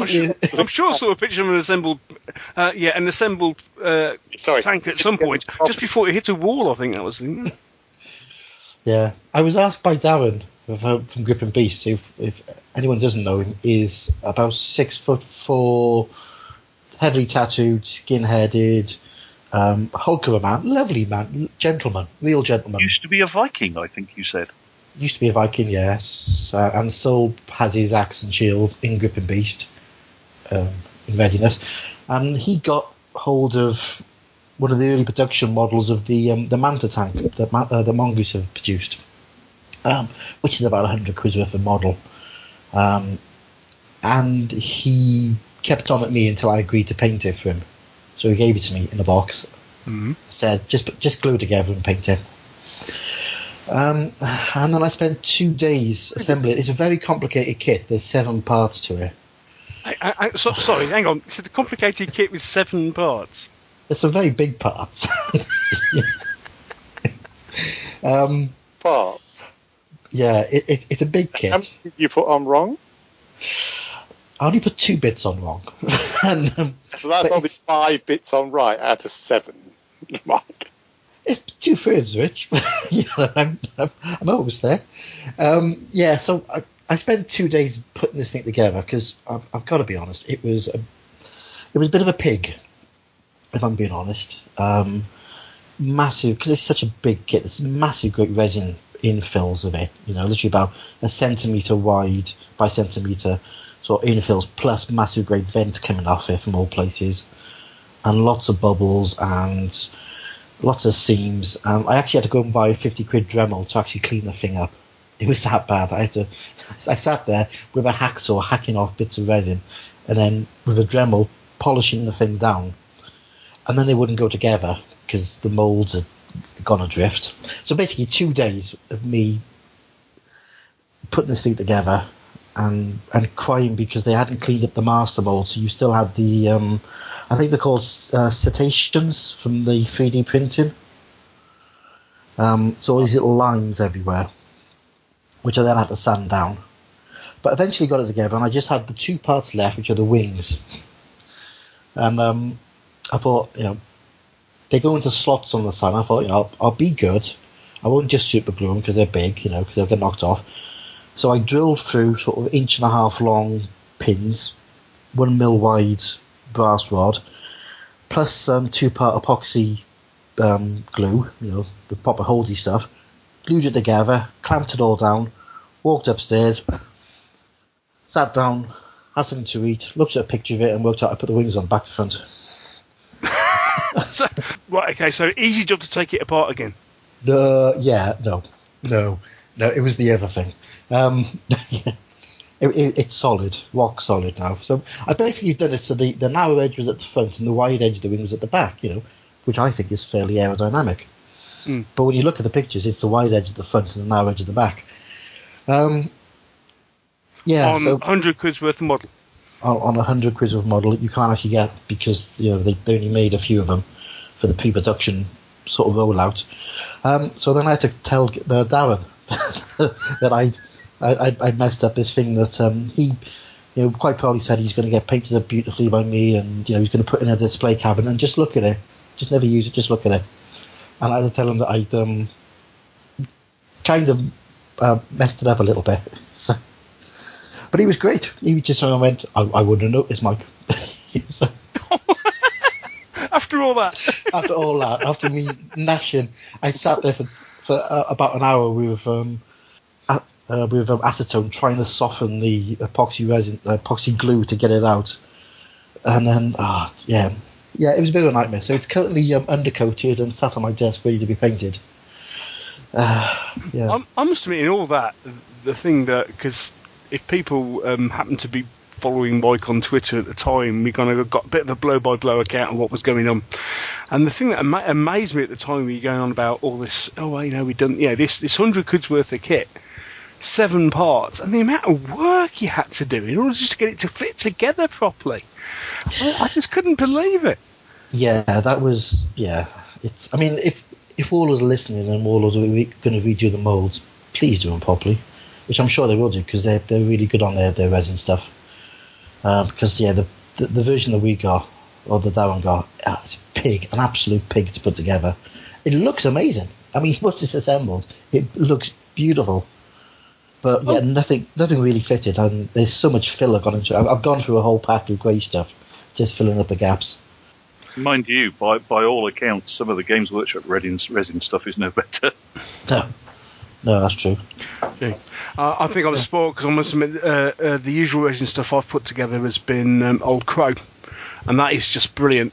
I'm sure I saw a picture of an assembled, tank at some point, just before it hit a wall. I think that was. Yeah, I was asked by Darren from Grip and Beast, if anyone doesn't know him, is about 6'4", heavily tattooed, skin-headed, hulk of a man, lovely man, gentleman, real gentleman. Used to be a Viking, I think you said. Used to be a Viking, yes, and still has his axe and shield in Grip and Beast, in readiness. And he got hold of one of the early production models of the Manta tank that the Mongoose have produced, which is about 100 quid worth of model. And he kept on at me until I agreed to paint it for him. So he gave it to me in a box. Mm-hmm. Said, just glue it together and paint it. And then I spent 2 days assembling it. It's a very complicated kit. There's 7 parts to it. Sorry, hang on. It's a complicated kit with 7 parts. There's some very big parts. Part. Yeah, it's a big kit. How many did you put on wrong? I only put 2 bits on wrong. And, So that's only 5 bits on right out of 7. Mike. It's 2/3, Rich. I'm almost there. So I spent 2 days putting this thing together because I've got to be honest, it was a bit of a pig, if I'm being honest. Massive, because it's such a big kit. There's massive, great resin infills of it. Literally about a centimetre wide by centimetre sort of infills, plus massive, great vent coming off it from all places, and lots of bubbles and lots of seams. I actually had to go and buy a 50 quid Dremel to actually clean the thing up. It was that bad. I sat there with a hacksaw hacking off bits of resin, and then with a Dremel polishing the thing down, and then they wouldn't go together because the moulds had gone adrift. So basically 2 days of me putting this thing together and crying because they hadn't cleaned up the master mould, so you still had the I think they're called cetaceans from the 3D printing. So all these little lines everywhere, which I then had to sand down. But eventually got it together, and I just had the 2 parts left, which are the wings. And I thought, they go into slots on the side. I thought, I'll be good. I won't just super glue them because they're big, because they'll get knocked off. So I drilled through sort of 1.5 inch long pins, 1 mil wide brass rod, plus 2-part epoxy glue, the proper holdy stuff. Glued it together, clamped it all down, walked upstairs, sat down, had something to eat, looked at a picture of it, and worked out I put the wings on back to front. So easy job to take it apart again. No, it was the other thing. It's solid, rock solid now. So I basically done it so the narrow edge was at the front and the wide edge of the wing was at the back, which I think is fairly aerodynamic. Mm. But when you look at the pictures, it's the wide edge at the front and the narrow edge at the back. On 100 quid's worth of model. On 100 quid of model, you can't actually get, because they only made a few of them for the pre-production sort of rollout. So then I had to tell Darren that I'd messed up this thing that he, quite proudly said he's going to get painted up beautifully by me, and he's going to put in a display cabinet and just look at it, just never use it, just look at it. And I had to tell him that I'd kind of messed it up a little bit. So. But he was great. He just went, I wouldn't have noticed, Mike. So, after all that, after me gnashing, I sat there for about an hour with acetone trying to soften the epoxy glue to get it out, and then it was a bit of a nightmare. So it's currently undercoated and sat on my desk ready to be painted. I must admit, in all that, the thing that, because if people happen to be following Mike on Twitter at the time, we kind of got a bit of a blow-by-blow account of what was going on. And the thing that amazed me at the time, we were going on about all this, we've done, this 100 quid's worth of kit, 7 parts, and the amount of work you had to do in order just to get it to fit together properly. I just couldn't believe it. Yeah, that was, It's. I mean, if all are listening and all are going to redo the moulds, please do them properly. Which I'm sure they will do, because they're really good on their resin stuff. Because the version that we got, or the Darren got, it's a pig, an absolute pig to put together. It looks amazing. I mean, once it's assembled, it looks beautiful. But nothing really fitted, and there's so much filler gone into it. I've gone through a whole pack of grey stuff, just filling up the gaps. Mind you, by all accounts, some of the Games Workshop resin stuff is no better. No, that's true. Okay. I think I'm spoiled, because I must admit the usual resin stuff I've put together has been Old Crow, and that is just brilliant.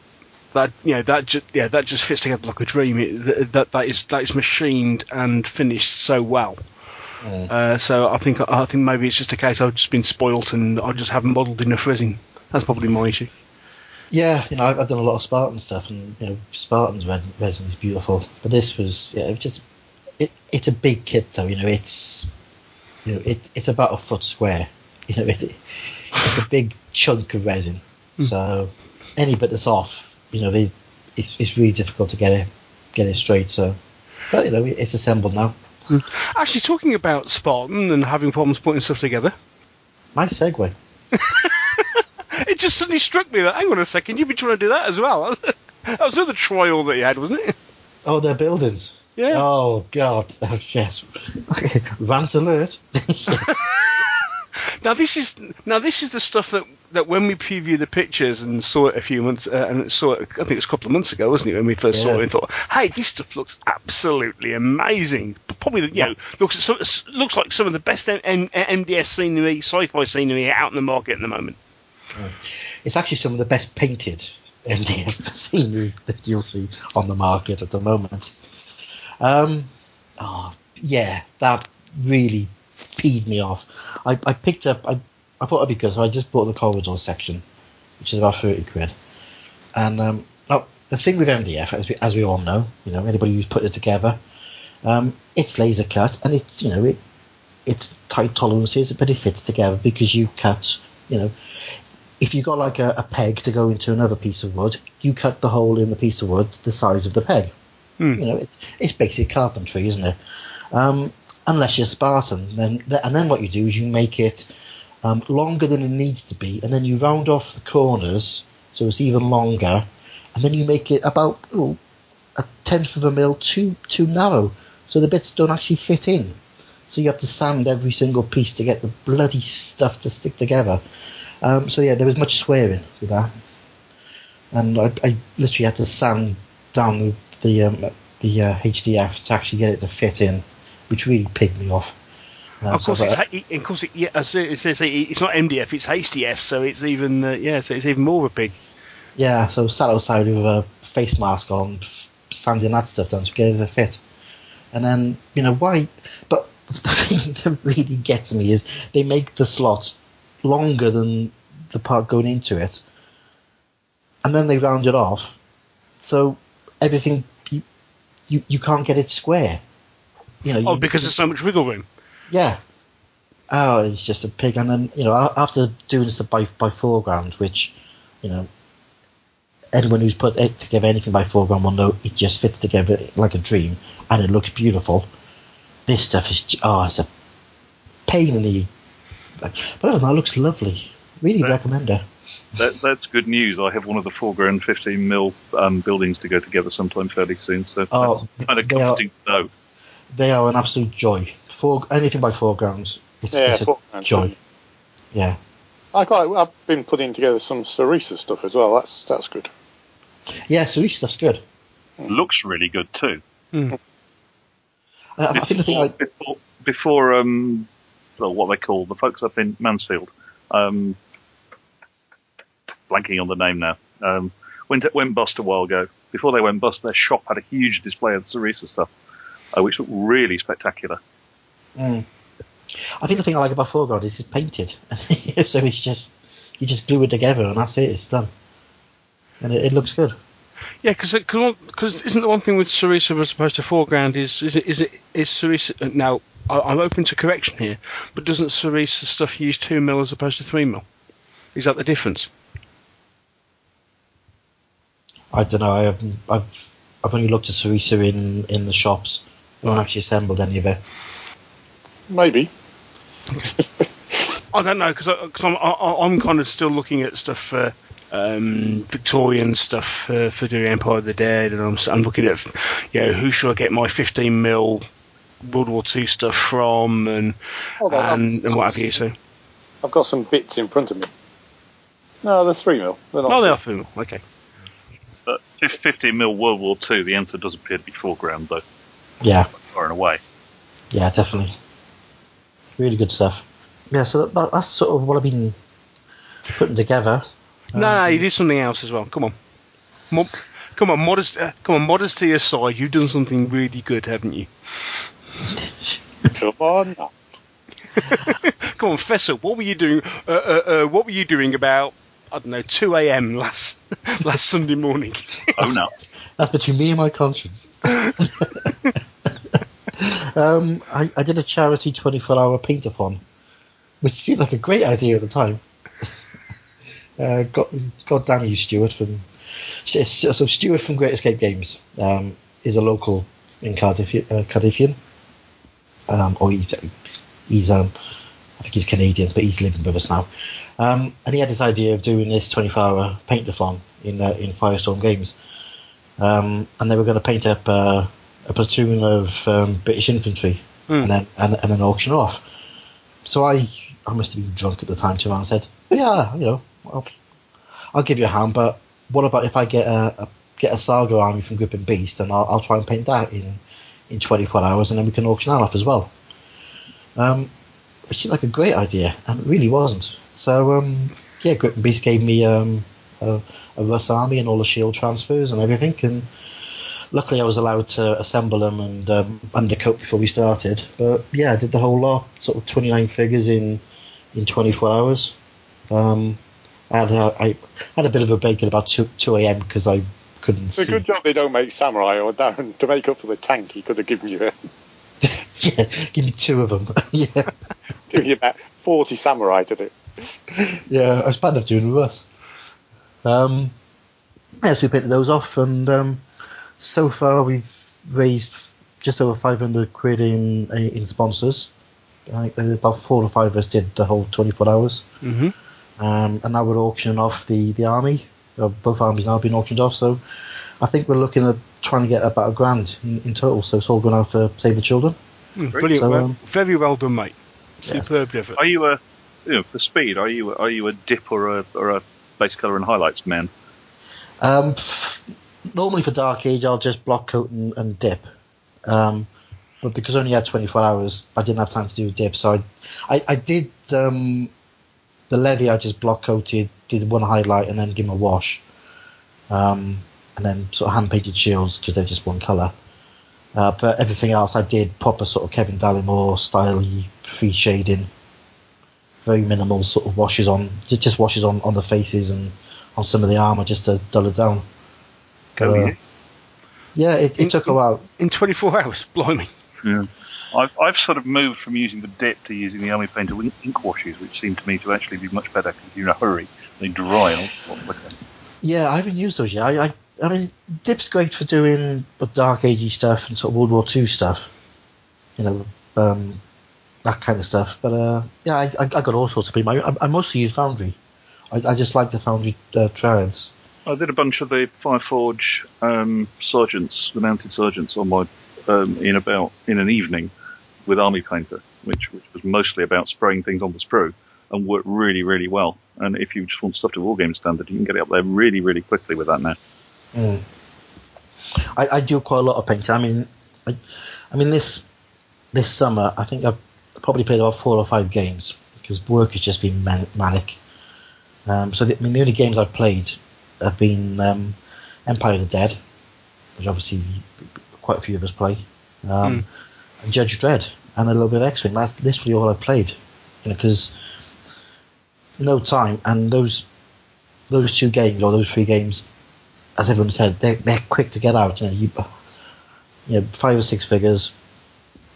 that just fits together like a dream. That is machined and finished so well. So I think maybe it's just a case I've just been spoilt and I just haven't modelled enough resin. That's probably my issue. Yeah, I've done a lot of Spartan stuff, and Spartan's resin is beautiful. But this was, it's a big kit though. It's about a foot square. It's a big chunk of resin. So any bit that's off, it's really difficult to get it straight. So, but it's assembled now. Actually, talking about Spartan and having problems putting stuff together. Nice segue. It just suddenly struck me that, hang on a second, you've been trying to do that as well. That was another trial that you had, wasn't it? Oh, their buildings. Yeah. Oh, God. Yes. Rant alert. Now this is the stuff that when we preview the pictures and saw it a few months and saw it, I think it was a couple of months ago, wasn't it, when we first saw it and thought, hey, this stuff looks absolutely amazing. Probably looks like some of the best MDF scenery, sci-fi scenery out in the market at the moment. It's actually some of the best painted MDF scenery that you'll see on the market at the moment. That really peed me off. I picked up. I thought it'd be good, so I just bought the corridor section, which is about 30 quid. And now the thing with MDF, as we all know, anybody who's put it together, it's laser cut, and it's tight tolerances, but it fits together because you cut. If you got like a peg to go into another piece of wood, you cut the hole in the piece of wood the size of the peg. It's basic carpentry, isn't it? Unless you're Spartan, and then what you do is you make it longer than it needs to be, and then you round off the corners so it's even longer, and then you make it about a tenth of a mil too narrow, so the bits don't actually fit in. So you have to sand every single piece to get the bloody stuff to stick together. There was much swearing with that, and I literally had to sand down the HDF to actually get it to fit in, which really pigged me off. Of course, it's not MDF, it's HDF, so it's even so it's even more of a pig. Yeah, so sat outside with a face mask on, sanding that stuff down to get it to fit, and then why? But the thing that really gets me is they make the slots longer than the part going into it, and then they round it off, so everything you can't get it square. Because there's so much wiggle room. Yeah. Oh, it's just a pig. And then after doing this by foreground, which anyone who's put together anything by foreground will know it just fits together like a dream, and it looks beautiful. This stuff is it's a pain in the. But other than that, it looks lovely. Really recommend it. That's good news. I have one of the foreground 15mm buildings to go together sometime fairly soon, so that's kind of comforting to know. They are an absolute joy. Anything by foregrounds, it's a joy. Yeah. I've been putting together some Cerisa stuff as well. That's good. Yeah, Cerisa stuff's good. Looks really good too. I think the thing before what they call the folks up in Mansfield, blanking on the name now, went bust a while ago. Before they went bust, their shop had a huge display of Cerisa stuff, which looked really spectacular. I think the thing I like about foreground is it's painted, so it's just you just glue it together and that's it. It's done, and it looks good. Yeah, because isn't the one thing with Cerisa as opposed to foreground is Cerisa now? I'm open to correction here, but doesn't Cerisa stuff use 2mm as opposed to 3mm? Is that the difference? I don't know. I've only looked at Cerisa in the shops. I haven't actually assembled any of it. Maybe. I don't know because I'm kind of still looking at stuff for Victorian stuff for doing Empire of the Dead, and I'm looking at who should I get my 15mm World War II stuff from and what have you. So I've got some bits in front of me. No, they're 3mm. They're not. Oh, they are 3mm. Okay. But if 15mm World War II, the answer does appear to be foreground, though. Yeah. Far and away. Yeah, definitely. Really good stuff. Yeah, so that's sort of what I've been putting together. No, you did something else as well. Come on. Come on, modesty aside, you've done something really good, haven't you? Come on. Come on, fess up. What were you doing? What were you doing about, I don't know, 2 a.m. last Sunday morning? Oh no. That's between me and my conscience. I did a charity 24-hour paint-a-thon, which seemed like a great idea at the time. God damn you, Stuart Stuart from Great Escape Games is a local in Cardiffian. Or he's I think he's Canadian, but he's living with us now. And he had this idea of doing this 24-hour paint-a-thon in Firestorm Games. And they were going to paint up a platoon of British infantry and then auction off. So I must have been drunk at the time too, and I said, "Yeah, I'll give you a hand, but what about if I get a Saga army from Grip and Beast, and I'll try and paint that in 24 hours, and then we can auction that off as well." Which seemed like a great idea, and it really wasn't. So Grip and Beast gave me a Russ army and all the shield transfers and everything, and luckily I was allowed to assemble them and undercoat before we started. But yeah, I did the whole lot, sort of 29 figures in 24 hours. I had a bit of a break at about 2 a.m. because I couldn't see. It's a good job they don't make Samurai, or down to make up for the tank he could have given you. Yeah, give me 2 of them. Yeah, Give you about 40 Samurai to do. Yeah, I was planning of doing Russ. So we painted those off, and so far we've raised just over 500 quid in sponsors. I think there's about 4 or 5 of us did the whole 24 hours. Mm-hmm. And now we're auctioning off the army. Both armies now have been auctioned off, so I think we're looking at trying to get about £1,000 in total. So it's all going out for Save the Children. Brilliant. So, very well done, mate. Superb effort. Are you for speed? Are you a dip or a base colour and highlights man? Normally for Dark Age, I'll just block coat and dip. But because I only had 24 hours, I didn't have time to do a dip. So I did the Levy. I just block coated, did one highlight, and then give him a wash. And then sort of hand painted shields because they're just one colour. But everything else I did proper sort of Kevin Dallimore style free shading, very minimal sort of washes on, just washes on the faces and on some of the armour just to dull it down. Yeah, it took a while. In 24 hours, blimey. Yeah. I've sort of moved from using the dip to using the Army Painter ink washes, which seem to me to actually be much better because you're in a hurry. They dry a lot quicker. Yeah, I haven't used those yet. I mean, dip's great for doing the Dark Agey stuff and sort of World War II stuff. That kind of stuff. But yeah, I got all sorts of people. I mostly use Foundry. I just like the Foundry triads. I did a bunch of the Fireforge sergeants, the mounted sergeants, on my in an evening with Army Painter, which was mostly about spraying things on the sprue, and worked really, really well. And if you just want stuff to Wargame standard, you can get it up there really, really quickly with that now. I do quite a lot of painting. I mean this summer I think I've probably played about 4 or 5 games because work has just been manic. So the only games I've played have been Empire of the Dead, which obviously quite a few of us play, and Judge Dredd, and a little bit of X-Wing. That's literally all I've played, because no time, and those 2 games or those 3 games, as everyone said, they're quick to get out. You 5 or 6 figures,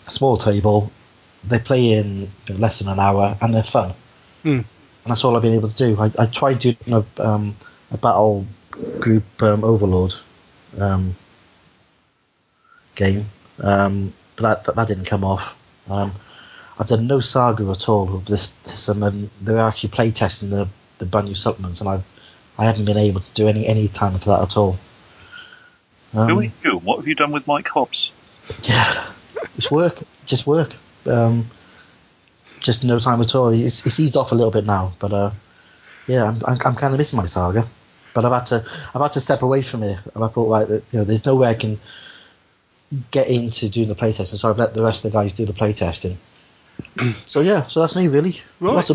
a small table, they play in less than an hour, and they're fun. And that's all I've been able to do. I tried doing a battle group Overlord game, but that didn't come off. I've done no saga at all of this they're actually play testing the brand new supplements, and I haven't been able to do any time for that at all. Who are you? What have you done with Mike Hobbs? Yeah, it's work. Just work. Just no time at all. It's eased off a little bit now, but yeah, I'm kind of missing my saga. But I've had to step away from it. And I thought, like, there's no way I can get into doing the playtesting, so I've let the rest of the guys do the playtesting. So yeah, so that's me really. Right.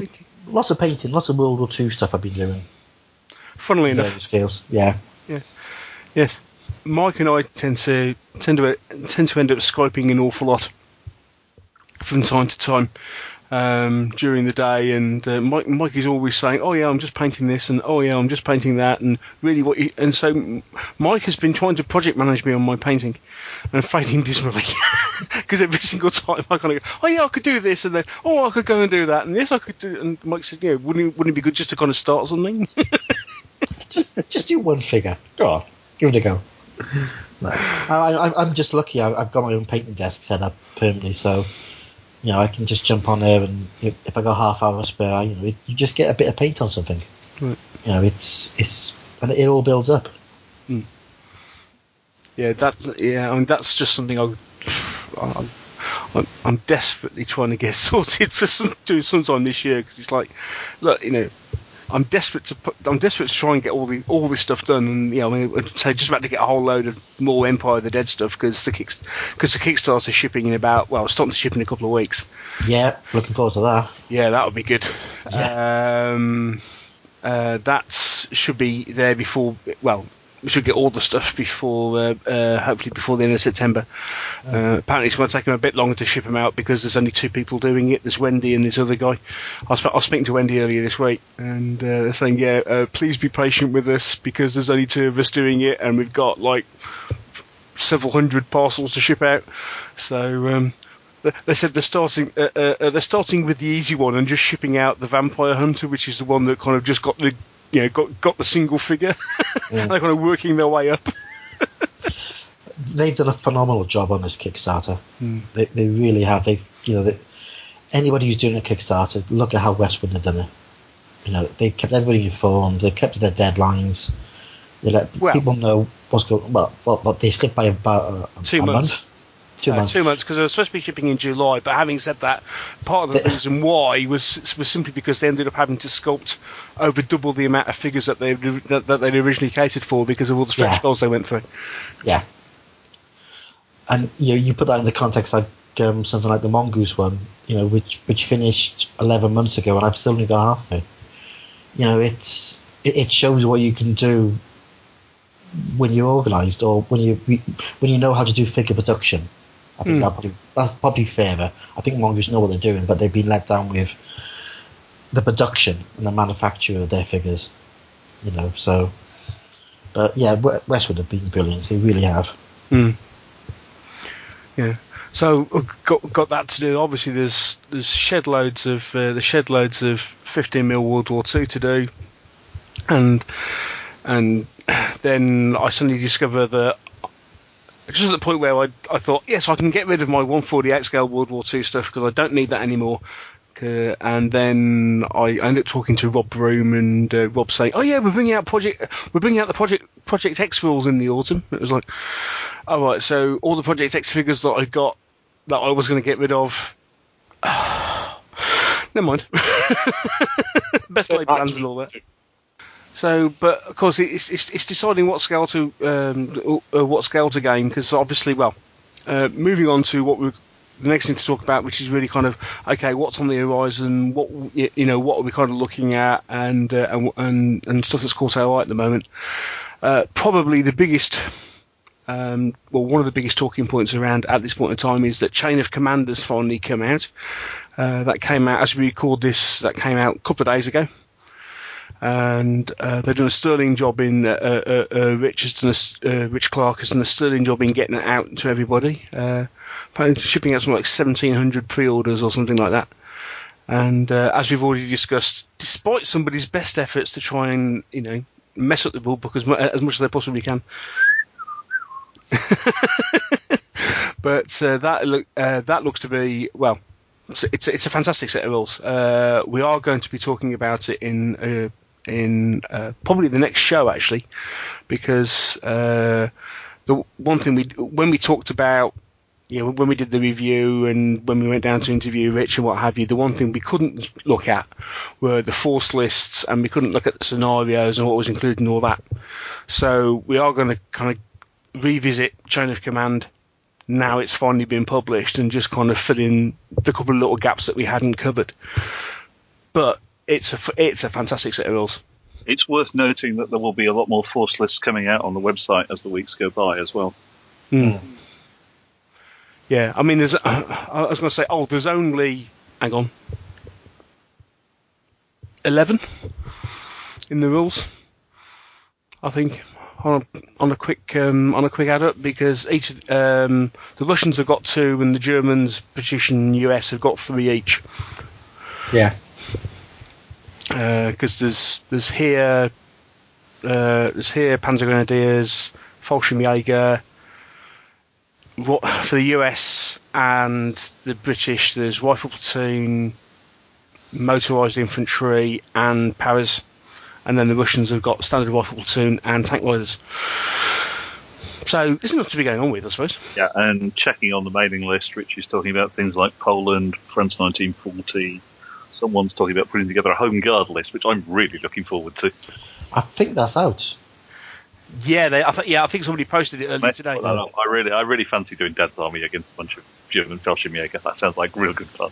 Lots of painting, lots of World War II stuff I've been doing. Funnily enough, skills. Yeah. Yes. Mike and I tend to end up Skyping an awful lot from time to time during the day, and Mike is always saying, "Oh yeah, I'm just painting this," and "Oh yeah, I'm just painting that," and really and so Mike has been trying to project manage me on my painting, and failing dismally because every single time I kind of go, "Oh yeah, I could do this," and then "Oh, I could go and do that," and yes, I could do. And Mike said, "Yeah, wouldn't it be good just to kind of start something?" just do one figure. Go on, give it a go. No, I'm just lucky. I've got my own painting desk set up permanently, so I can just jump on there, and if I got half hour spare, you just get a bit of paint on something. Right. It's and it all builds up. Mm. Yeah, I mean, that's just something I'm desperately trying to get sorted for sometime this year, because it's like, look, I'm desperate to try and get all this stuff done, and I'd say just about to get a whole load of more Empire of the Dead stuff because the Kickstarter shipping in starting to ship in a couple of weeks. Yeah, looking forward to that. Yeah, that would be good. Yeah. That should be there before. Well, we should get all the stuff before, hopefully before the end of September. Apparently it's going to take them a bit longer to ship them out because there's only 2 people doing it. There's Wendy and this other guy. I was speaking to Wendy earlier this week, and they're saying, please be patient with us because there's only 2 of us doing it, and we've got like several hundred parcels to ship out. So they said they're starting with the easy one and just shipping out the Vampire Hunter, which is the one that kind of just got the got the single figure. They're kind of working their way up. They've done a phenomenal job on this Kickstarter. They really have. Anybody who's doing a Kickstarter, look at how Westwood have done it. They've kept everybody informed. They've kept their deadlines. They let people know what's going. But they slipped by about 2 months. Month. 2 months. 2 months, because they were supposed to be shipping in July. But having said that, part of the reason why was simply because they ended up having to sculpt over double the amount of figures that they'd originally catered for because of all the stretch goals they went through. Yeah. And you put that in the context like something like the Mongoose one, which finished 11 months ago, and I've still only got half of it. It shows what you can do when you're organised, or when you know how to do figure production. I think that's probably fairer. I think Mongoose know what they're doing, but they've been let down with the production and the manufacture of their figures. So. But yeah, Westwood have been brilliant. They really have. Yeah. So got that to do. Obviously, there's shed loads of 15mm World War II to do, and then I suddenly discover that just at the point where I thought, yes, I can get rid of my 1/48 scale World War II stuff because I don't need that anymore. And then I ended up talking to Rob Broom, and Rob saying, "Oh yeah, we're bringing out the Project X rules in the autumn." It was like, oh right, so all the Project X figures that I got that I was going to get rid of, never mind. Best laid plans and all that. So, but of course, it's deciding what scale to game, because obviously, moving on to the next thing to talk about, which is really kind of okay, what's on the horizon, what are we kind of looking at, and stuff that's caught our eye at the moment. Probably the biggest, one of the biggest talking points around at this point in time is that Chain of Command has finally come out. That came out as we record this. That came out a couple of days ago. And they've done a sterling job in Rich Clark has done a sterling job in getting it out to everybody. Shipping out something like 1,700 pre-orders or something like that. And as we've already discussed, despite somebody's best efforts to try and mess up the rule book as much as they possibly can, but that looks to be it's a fantastic set of rules. We are going to be talking about it in probably the next show, actually, because the one thing when we talked about, when we did the review and when we went down to interview Rich and what have you, the one thing we couldn't look at were the force lists, and we couldn't look at the scenarios and what was included and all that. So we are going to kind of revisit Chain of Command now it's finally been published, and just kind of fill in the couple of little gaps that we hadn't covered. But it's a fantastic set of rules. It's worth noting that there will be a lot more force lists coming out on the website as the weeks go by as well. Mm. Yeah, I mean, I was going to say, there's only, hang on, 11 in the rules, I think, on a quick add up, because the Russians have got 2 and the Germans, British and US have got 3 each. Yeah. Because there's here Panzer Grenadiers, Fallschirmjäger. For the US and the British, there's rifle platoon, motorised infantry, and paras. And then the Russians have got standard rifle platoon and tank riders. So there's enough to be going on with, I suppose. Yeah, and checking on the mailing list, Rich is talking about things like Poland, France 1940. Someone's talking about putting together a Home Guard list, which I'm really looking forward to. I think that's out. Yeah, I think somebody posted it earlier today. I really fancy doing Dad's Army against a bunch of German Fallschirmjäger. That sounds like real good fun.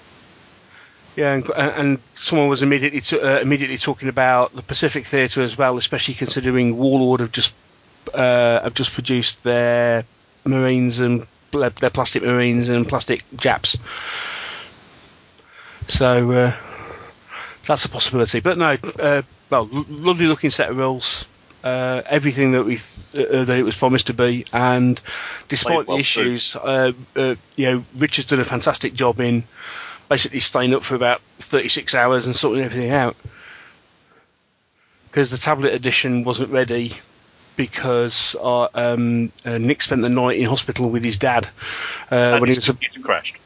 Yeah, and someone was immediately talking about the Pacific Theatre as well, especially considering Warlord have just produced their Marines and their plastic Marines and plastic Japs. So that's a possibility. But no, lovely looking set of rules. Everything that that it was promised to be, and despite the issues, Rich has done a fantastic job in basically staying up for about 36 hours and sorting everything out, because the tablet edition wasn't ready because Nick spent the night in hospital with his dad when his computer crashed.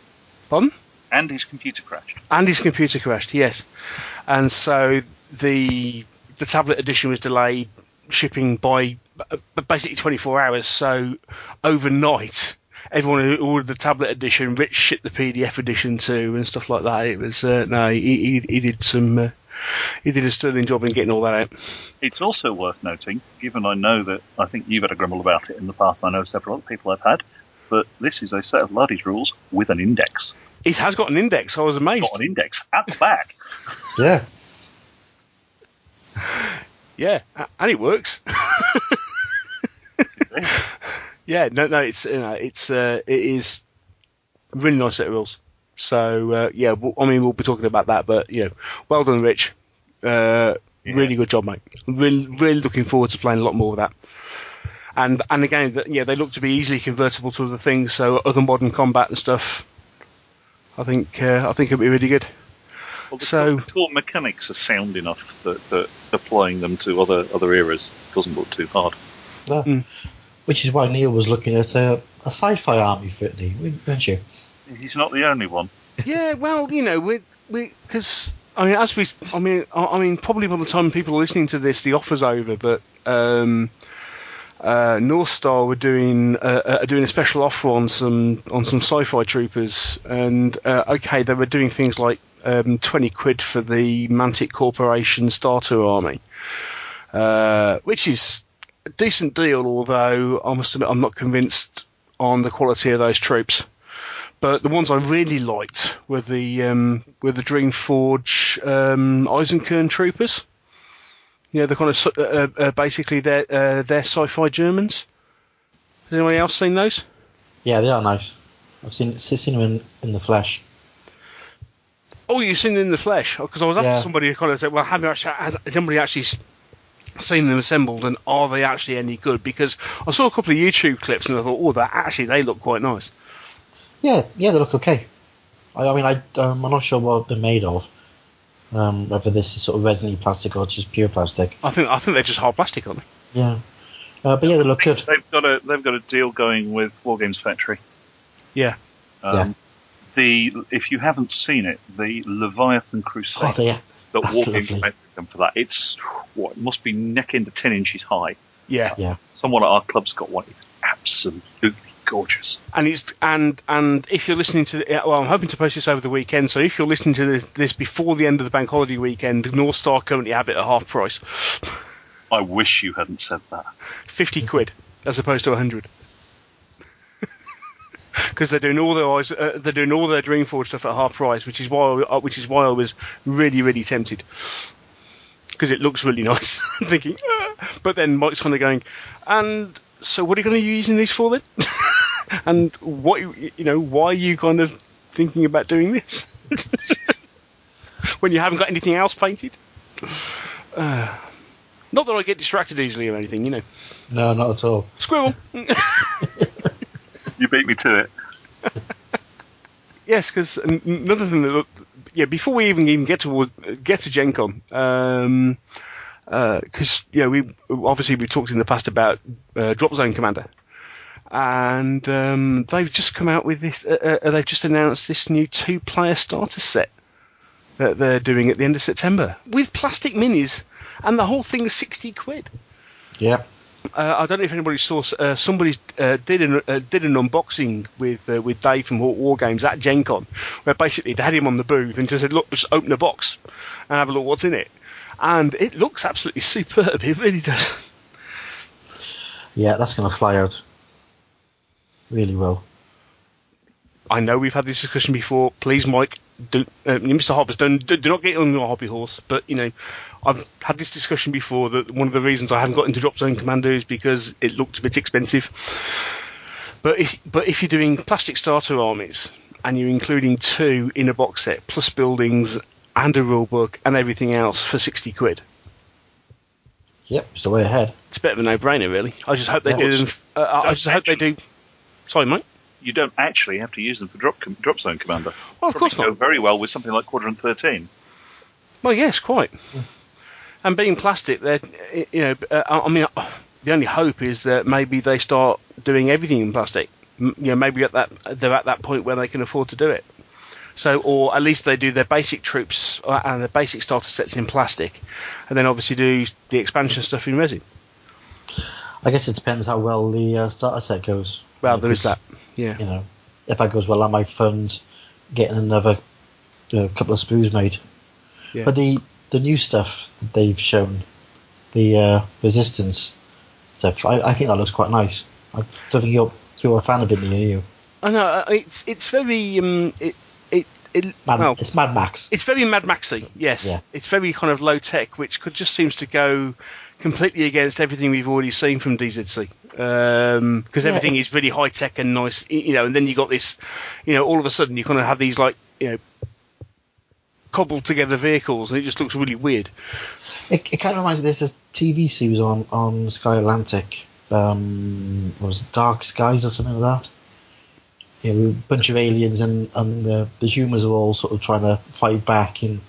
Pardon? And his computer crashed. And his computer crashed, yes. And so the tablet edition was delayed shipping by basically 24 hours. So overnight, everyone who ordered the tablet edition, Rich shipped the PDF edition too, and stuff like that. It was he did a sterling job in getting all that out. It's also worth noting, given I think you've had a grumble about it in the past, I know several other people have had, but this is a set of Lardy's rules with an index. It has got an index. I was amazed. Got an index at the back. Yeah. Yeah, and it works. Yeah, no, it is a really nice set of rules. So we'll be talking about that, but well done, Rich. Really good job, mate. Really looking forward to playing a lot more of that. And again, they look to be easily convertible to other things, so other modern combat and stuff. I think it'll be really good. Well, the core mechanics are sound enough that applying them to other eras doesn't look too hard. Yeah. Which is why Neil was looking at a sci-fi army for it, weren't you? He's not the only one. Yeah, well, because probably by the time people are listening to this, the offer's over. But North Star were doing a special offer on some sci-fi troopers, and they were doing things like £20 for the Mantic Corporation starter army, which is a decent deal. Although I must admit, I'm not convinced on the quality of those troops. But the ones I really liked were the Dreamforge Eisenkern troopers. The kind of basically they're sci-fi Germans. Has anybody else seen those? Yeah, they are nice. I've seen them in the flesh. Oh, you've seen them in the flesh? Because I was after somebody who kind of said, "Well, has anybody actually seen them assembled, and are they actually any good?" Because I saw a couple of YouTube clips and I thought, "Oh, they look quite nice." Yeah, they look okay. I'm not sure what they're made of. Whether this is sort of resiny plastic or just pure plastic. I think they're just hard plastic, aren't they? Yeah, but they look good. They've got a deal going with Wargames Factory. Yeah. If you haven't seen it, the Leviathan Crusade that Wargames Factory done for that, it must be neck into 10 inches high. Yeah. Someone at our club's got one. It's absolutely gorgeous. And if you're listening to I'm hoping to post this over the weekend, so if you're listening to this before the end of the bank holiday weekend, North Star currently have it at half price. I wish you hadn't said that. £50 as opposed to 100. Because they're doing all their Dreamforge stuff at half price, which is why I was really, really tempted. because it looks really nice. I'm thinking, but then Mike's kind of going, and so what are you going to be using these for then? And what, why are you kind of thinking about doing this when you haven't got anything else painted? Not that I get distracted easily or anything, No, not at all. Squirrel. You beat me to it. Yes, because another thing that before we even get to Gen Con, because we talked in the past about Drop Zone Commander, and they've just come out with this. They've just announced this new 2-player starter set that they're doing at the end of September with plastic minis, and the whole thing's £60. Yeah. I don't know if anybody saw. Somebody did an unboxing with Dave from War Games at Gen Con, where basically they had him on the booth and just said, "Look, just open the box and have a look what's in it." And it looks absolutely superb. It really does. Yeah, that's going to fly out really well. I know we've had this discussion before. Please, Mike, Mr. Hobbs, do not get on your hobby horse. But I've had this discussion before that one of the reasons I haven't got into Drop Zone Commander is because it looked a bit expensive. But if you're doing plastic starter armies and you're including 2 in a box set plus buildings and a rule book and everything else for £60. Yep, it's the way ahead. It's a bit of a no-brainer, really. I just hope they do. I just hope they do. Sorry, Mike. You don't actually have to use them for Drop Zone Commander. Well, of course not. Go very well with something like Quadrant 13. Well, yes, quite. And being plastic, the only hope is that maybe they start doing everything in plastic. Maybe they're at that point where they can afford to do it. So, or at least they do their basic troops and their basic starter sets in plastic, and then obviously do the expansion stuff in resin. I guess it depends how well the starter set goes. Well, there is that. Yeah. If that goes well, I might fund getting another couple of sprues made. Yeah. But the new stuff that they've shown, the resistance stuff, I think that looks quite nice. I don't think you're a fan of it, are you? I know it's very it's Mad Max. It's very Mad Maxy, yes. Yeah. It's very kind of low tech, which just seems to go completely against everything we've already seen from DZC. Because everything is really high tech and nice, and then you got this, all of a sudden you kind of have these cobbled together vehicles, and it just looks really weird. It kind of reminds me. There's a TV series on Sky Atlantic. Was it Dark Skies or something like that? A bunch of aliens and the humans are all sort of trying to fight back in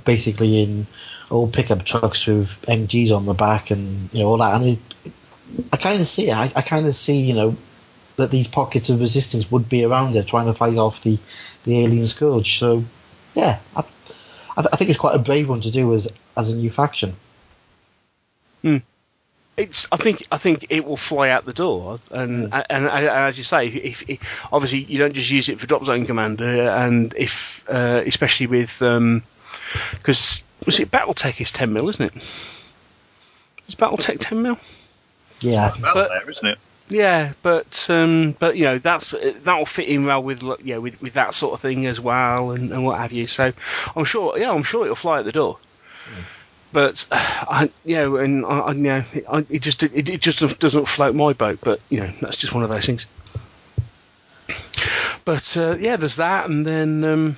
basically in old pickup trucks with MGs on the back and all that. And I kind of see it. I kind of see that these pockets of resistance would be around there trying to fight off the alien scourge. So yeah, I think it's quite a brave one to do as a new faction. I think it will fly out the door, and as you say, if obviously you don't just use it for Drop Zone Commander, and if especially with because BattleTech is 10 mil, isn't it? Is BattleTech 10 mil? Yeah, I think so. There, isn't it? Yeah, but that'll fit in well with with that sort of thing as well, and what have you. So I'm sure it'll fly out the door. But it just doesn't float my boat. But that's just one of those things. But there's that, and then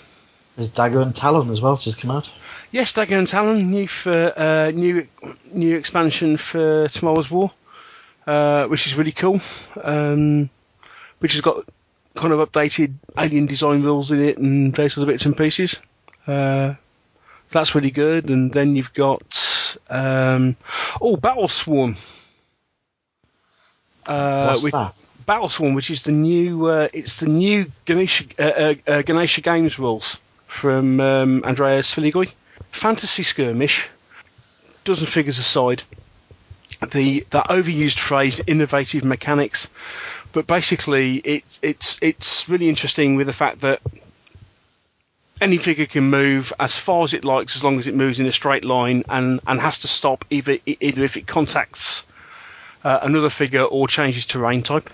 there's Dagger and Talon as well. Just come out. Yes, Dagger and Talon, new expansion for Tomorrow's War, which is really cool. Which has got kind of updated alien design rules in it and those other bits and pieces. That's really good. And then you've got Battle Swarm. What's that? Battle Swarm, which is the new Ganesha Games rules from Andreas Filigoi. Fantasy skirmish. Dozen figures aside. That overused phrase, innovative mechanics, but basically it's really interesting with the fact that any figure can move as far as it likes as long as it moves in a straight line and has to stop either if it contacts another figure or changes terrain type.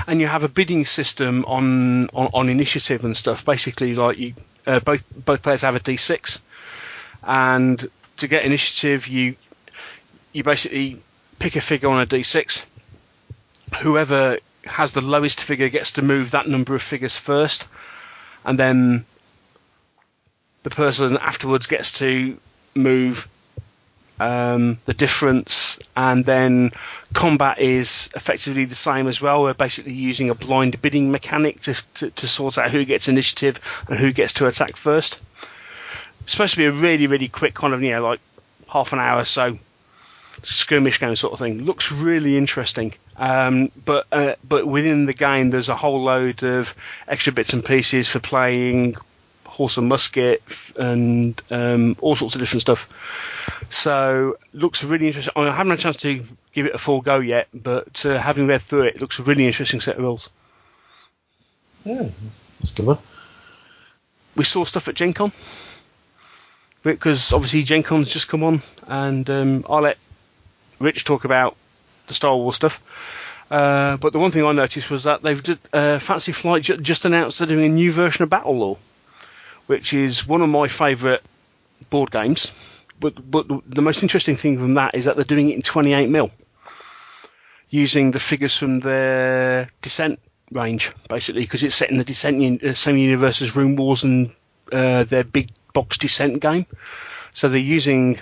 And you have a bidding system on initiative and stuff. Basically, like both players have a D6, and to get initiative, you basically pick a figure on a d6. Whoever has the lowest figure gets to move that number of figures first, and then the person afterwards gets to move the difference, and then combat is effectively the same as well. We're basically using a blind bidding mechanic to sort out who gets initiative and who gets to attack first. It's supposed to be a really, really quick kind of, like half an hour or so skirmish game sort of thing. Looks really interesting. But within the game there's a whole load of extra bits and pieces for playing horse and musket and all sorts of different stuff. So looks really interesting. I haven't had a chance to give it a full go yet, but having read through it, looks a really interesting set of rules. Yeah, that's a good one. We saw stuff at Gen Con, because obviously Gen Con's just come on, and I'll let Rich talk about the Star Wars stuff. But the one thing I noticed was that they've Fantasy Flight just announced they're doing a new version of Battle Law, which is one of my favourite board games. But the most interesting thing from that is that they're doing it in 28mm, using the figures from their Descent range, basically, because it's set in the Descent same universe as Rune Wars and their big box Descent game. So they're using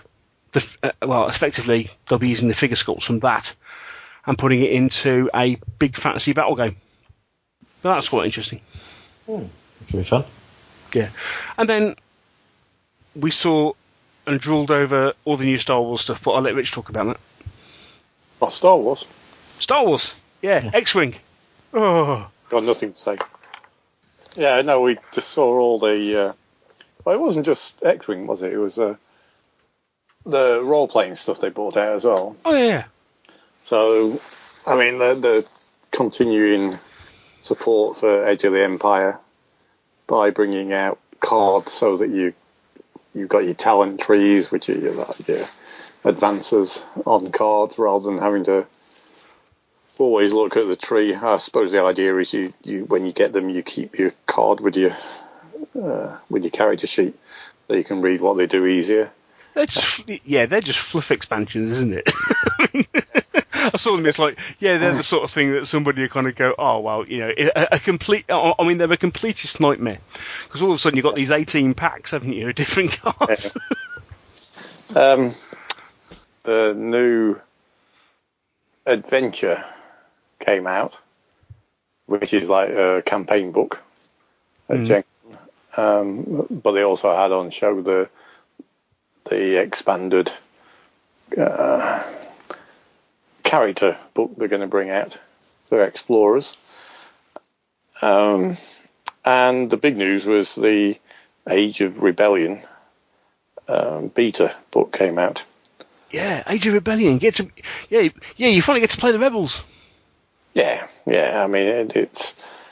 effectively they'll be using the figure sculpts from that and putting it into a big fantasy battle game. But that's quite interesting. That could be fun. Yeah. And then we saw and drooled over all the new Star Wars stuff, but I'll let Rich talk about that. What, Star Wars? Star Wars, yeah. X-Wing. Oh. Got nothing to say. Yeah, no, we just saw all the... well, it wasn't just X-Wing, was it? It was the role-playing stuff they brought out as well. Oh, yeah. So, I mean, the continuing support for Edge of the Empire by bringing out cards so that you've got your talent trees, which are your advances on cards, rather than having to always look at the tree. I suppose the idea is you when you get them, you keep your card with your character sheet so you can read what they do easier. They're just fluff expansions, isn't it? I saw them. It's like, they're the sort of thing that somebody would kind of go, oh well, a complete. I mean, they're a completist nightmare, because all of a sudden you've got these 18 packs, haven't you, of different cards. Yeah. The new adventure came out, which is like a campaign book at Gen Con. But they also had on show the expanded character book they're going to bring out for explorers. And the big news was the Age of Rebellion beta book came out. Yeah, Age of Rebellion. You finally get to play the rebels. Yeah. I mean, it's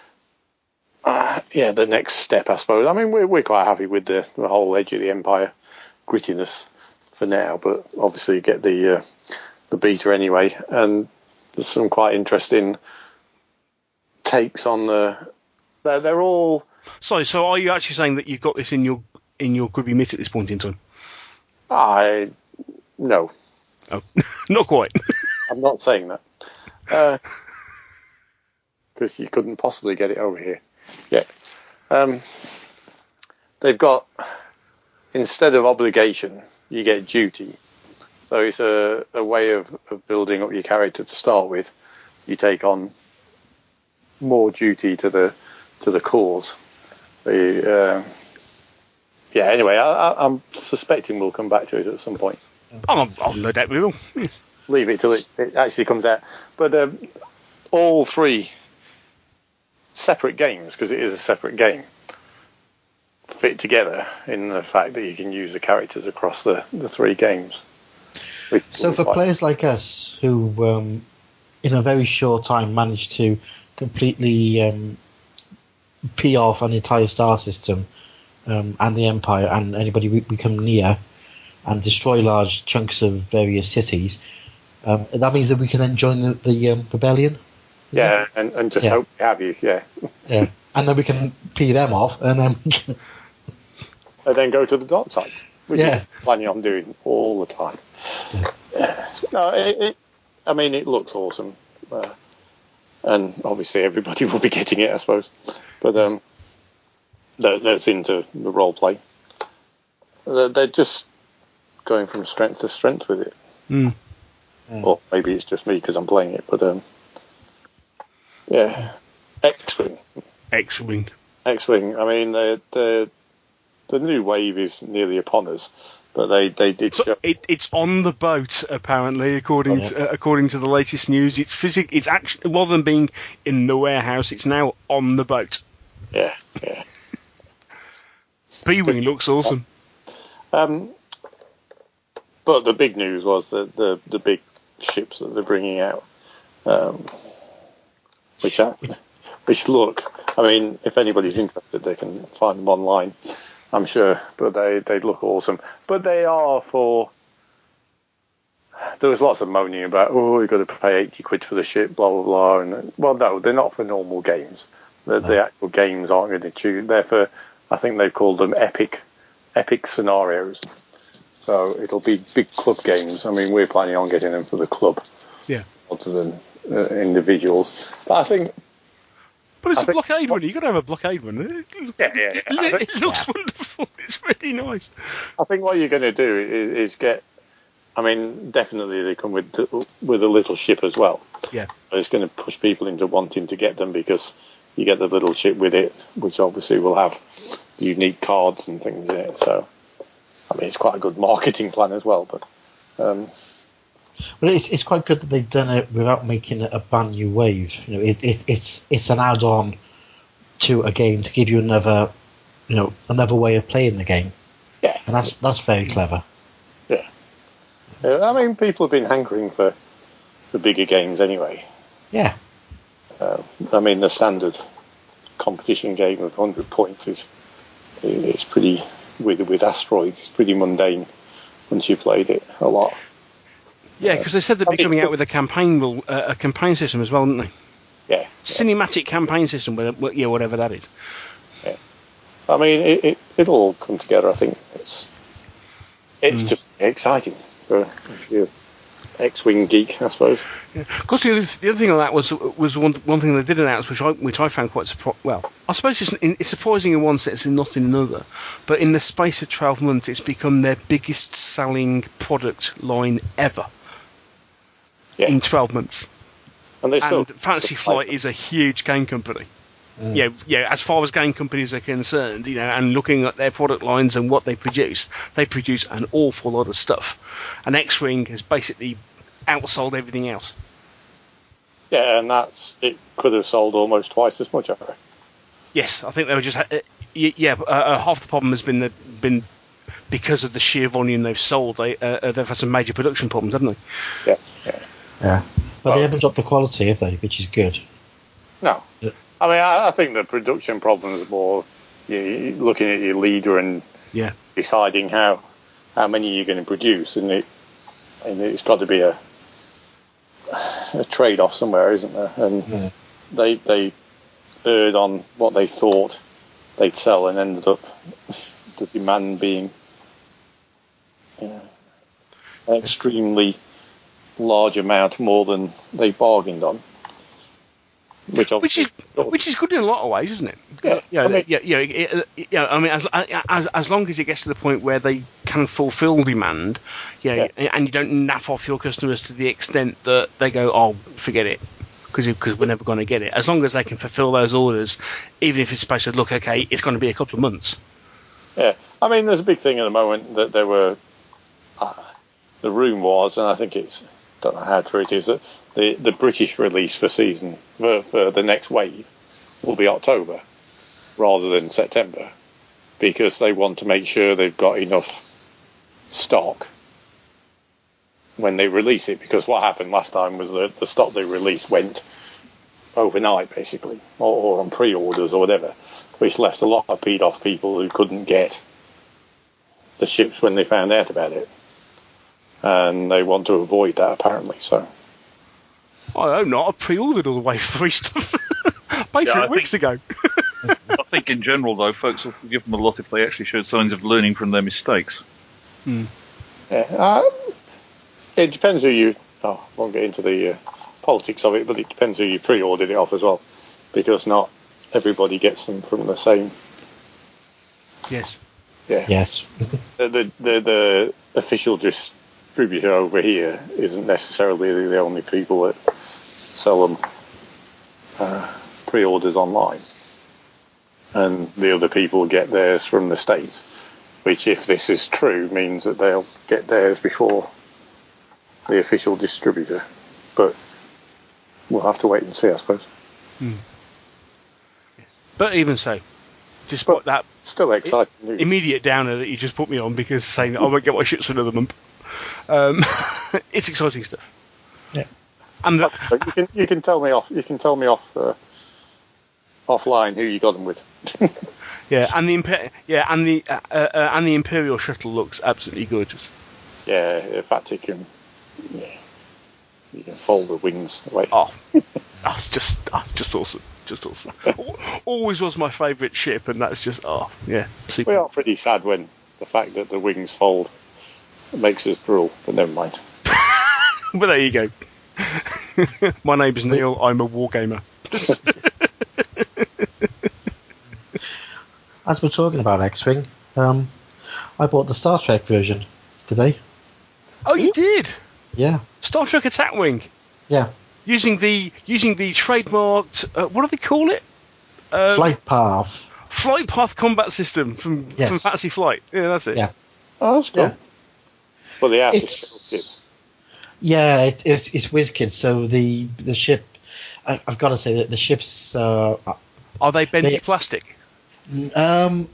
the next step, I suppose. I mean, we're quite happy with the whole Edge of the Empire grittiness for now, but obviously you get the beta anyway, and there's some quite interesting takes on they're all. Sorry, so are you actually saying that you've got this in your grubby mitt at this point in time? No. Oh, not quite. I'm not saying that. Because you couldn't possibly get it over here. Yeah. They've got, instead of obligation, you get duty. So it's a way of building up your character to start with. You take on more duty to the cause. So anyway, I'm suspecting we'll come back to it at some point. Oh, no doubt we will. Yes. Leave it till it actually comes out. But all three separate games, because it is a separate game, fit together in the fact that you can use the characters across the three games. So for players like us who, in a very short time, managed to completely pee off an entire star system and the Empire and anybody we come near, and destroy large chunks of various cities, that means that we can then join the rebellion. Yeah, and just hope we have you. Yeah. And then we can pee them off, and then and then go to the dark side. which is planning on doing all the time. No, it looks awesome, and obviously everybody will be getting it, I suppose. But that's into the role play. They're just going from strength to strength with it. Or maybe it's just me because I'm playing it, but X-Wing. I mean, the new wave is nearly upon us, but they did. It's on the boat apparently, according to the latest news. It's actually, rather than being in the warehouse, it's now on the boat. Yeah. B-Wing looks awesome. But the big news was that the big ships that they're bringing out, which look. I mean, if anybody's interested, they can find them online, I'm sure. But they look awesome. But they are for. There was lots of moaning about, you've got to pay 80 quid for the ship, blah blah blah. And no, they're not for normal games. The actual games aren't going to choose. They're for, I think they called them epic scenarios. So it'll be big club games. I mean, we're planning on getting them for the club, rather than individuals. But I think. But it's a blockade one. You've got to have a blockade one. It looks wonderful. It's really nice. I think what you're going to do is get. I mean, definitely they come with a little ship as well. Yeah. So it's going to push people into wanting to get them because you get the little ship with it, which obviously will have unique cards and things in it. So, I mean, it's quite a good marketing plan as well. But. Well, it's quite good that they've done it without making it a brand new wave. You know, it's an add-on to a game to give you another way of playing the game. Yeah, and that's very clever. Yeah, I mean, people have been hankering for bigger games anyway. Yeah. I mean, the standard competition game of 100 points is pretty with asteroids. It's pretty mundane once you played it a lot. Yeah, because they said they'd be coming out with a campaign system as well, didn't they? Yeah. Cinematic campaign system, whatever that is. Yeah. I mean, it'll all come together. I think it's just exciting if you're X-Wing geek, I suppose. Yeah. Of course, the other thing on that was one thing they did announce, which I found quite surprising. Well, I suppose it's surprising in one sense and not in another. But in the space of 12 months, it's become their biggest selling product line ever. Yeah. In 12 months. And Fantasy Flight is a huge game company. Yeah, as far as game companies are concerned, and looking at their product lines and what they produce an awful lot of stuff. And X-Wing has basically outsold everything else. Yeah, and it could have sold almost twice as much, I reckon. Yes, I think they were just half the problem has been because of the sheer volume they've sold. They've had some major production problems, haven't they? Yeah. But they haven't dropped the quality, have they? Which is good. No. I mean, I think the production problem is more looking at your leader and deciding how many you're going to produce, and it's got to be a trade-off somewhere, isn't there? And they erred on what they thought they'd sell, and ended up the demand being an extremely large amount more than they bargained on. Which is good in a lot of ways, isn't it? I mean, as long as it gets to the point where they can fulfil demand, and you don't naff off your customers to the extent that they go, "Oh, forget it," because we're never going to get it. As long as they can fulfil those orders, even if it's supposed to look okay, it's going to be a couple of months. Yeah, I mean, there's a big thing at the moment that there were. The room was, and I think don't know how true it is, that the British release for the next wave will be October rather than September, because they want to make sure they've got enough stock when they release it, because what happened last time was that the stock they released went overnight basically, or on pre-orders or whatever, which left a lot of peed off people who couldn't get the ships when they found out about it. And they want to avoid that, apparently. So, I hope not. I pre-ordered all the Wave 3 stuff. I paid for it weeks ago. I think in general, though, folks will forgive them a lot if they actually showed signs of learning from their mistakes. Yeah, it depends who you. I won't get into the politics of it, but it depends who you pre-ordered it off as well, because not everybody gets them from the same. Yes. Yeah. Yes. The official distributor over here isn't necessarily the only people that sell them pre-orders online, and the other people get theirs from the States, which, if this is true, means that they'll get theirs before the official distributor. But we'll have to wait and see, I suppose. Yes. But even so, despite that, still exciting news. Immediate downer that you just put me on because saying that I won't get my ships for another month. It's exciting stuff. Yeah. And you can tell me off. You can tell me off offline who you got them with. Yeah, and the Imperial shuttle looks absolutely gorgeous. Yeah, in fact, you can fold the wings away. Oh, that's just awesome. Just awesome. Always was my favourite ship, and that's just super. We are pretty sad when the fact that the wings fold makes us drool, but never mind. But there you go. My name's Neil. I'm a wargamer. As we're talking about X-Wing, I bought the Star Trek version today. Oh, you did? Yeah. Star Trek Attack Wing. Yeah. Using the trademarked what do they call it? Flight Path. Flight Path combat system from Fantasy Flight. Yeah, that's it. Yeah. Oh, that's cool. Yeah. Well, the ass is yeah, it's WizKids. So the ship, I've got to say that the ships are they bendy plastic? No,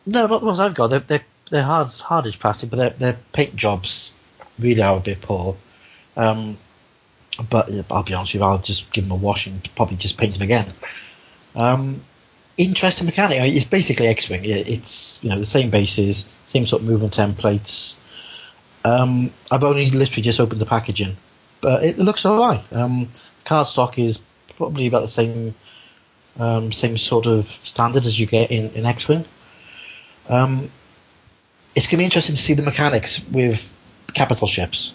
not the ones I've got. They're hardish plastic, but their paint jobs really are a bit poor. But I'll be honest with you, I'll just give them a wash and probably just paint them again. Interesting mechanic. I mean, it's basically X-Wing. It's the same bases, same sort of movement templates. I've only literally just opened the packaging, but it looks alright. Cardstock is probably about the same sort of standard as you get in X-Wing. It's going to be interesting to see the mechanics with capital ships.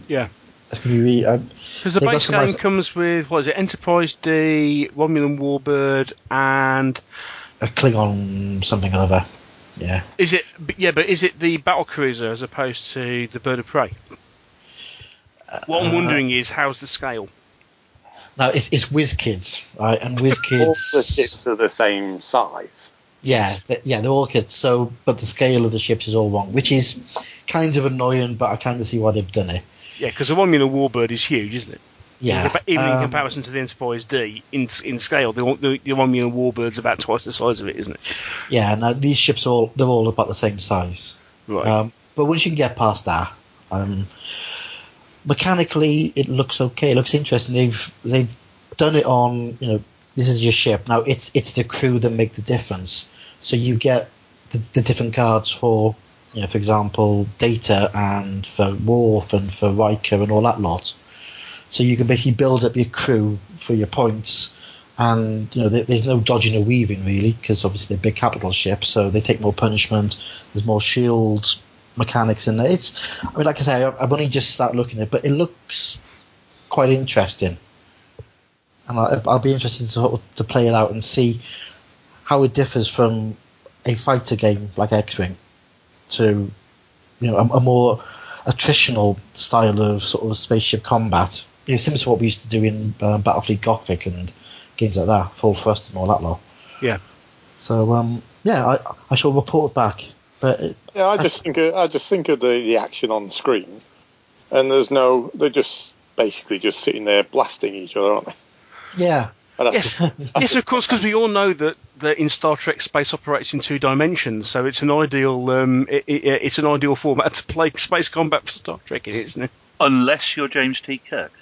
Yeah. It's going to be really... Because the base game comes with, what is it, Enterprise D, Romulan Warbird, and... a Klingon something or other. Yeah. Is it? Yeah, but is it the battle cruiser as opposed to the bird of prey? What I'm wondering is, how's the scale? No, it's WizKids, right? And WizKids... all the ships are the same size. Yeah, they're all kids. So, but the scale of the ships is all wrong, which is kind of annoying. But I kind of see why they've done it. Yeah, because the Romulan Warbird is huge, isn't it? Yeah. Even in comparison to the Enterprise D, in scale, the Romulan Warbird's about twice the size of it, isn't it? Yeah. Now these ships they're all about the same size. Right. But once you can get past that, mechanically it looks okay. It looks interesting. They've done it on this is your ship. Now it's the crew that make the difference. So you get the different cards for, for example, Data and for Worf and for Riker and all that lot. So you can basically build up your crew for your points, and there's no dodging or weaving really, because obviously they're big capital ships, so they take more punishment. There's more shield mechanics in there. Like I say, I've only just started looking at it, but it looks quite interesting, and I'll be interested to play it out and see how it differs from a fighter game like X-Wing to a more attritional style of sort of spaceship combat. Similar to what we used to do in Battlefleet Gothic and games like that, Full Thrust and all that lot. Yeah. So I shall report back. But I just think of the action on screen, and they're just basically just sitting there blasting each other, aren't they? Yeah. Yes, of course, because we all know that in Star Trek space operates in 2 dimensions, so it's an ideal it's an ideal format to play space combat for Star Trek, isn't it? Unless you're James T. Kirk.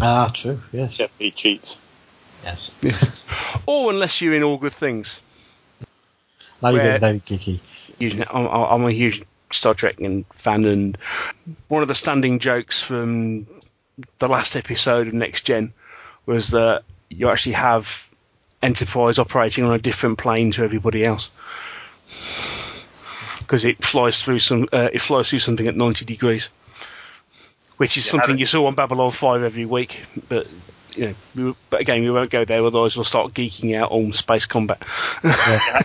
Ah, true. Yes. Yeah, he cheats. Yes. Or unless you're in All Good Things. Now you're getting very geeky. I'm a huge Star Trek fan, and one of the standing jokes from the last episode of Next Gen was that you actually have Enterprise operating on a different plane to everybody else. because it flies through something at 90 degrees, which is something you saw on Babylon 5 every week. But but again, we won't go there, otherwise we'll start geeking out on space combat.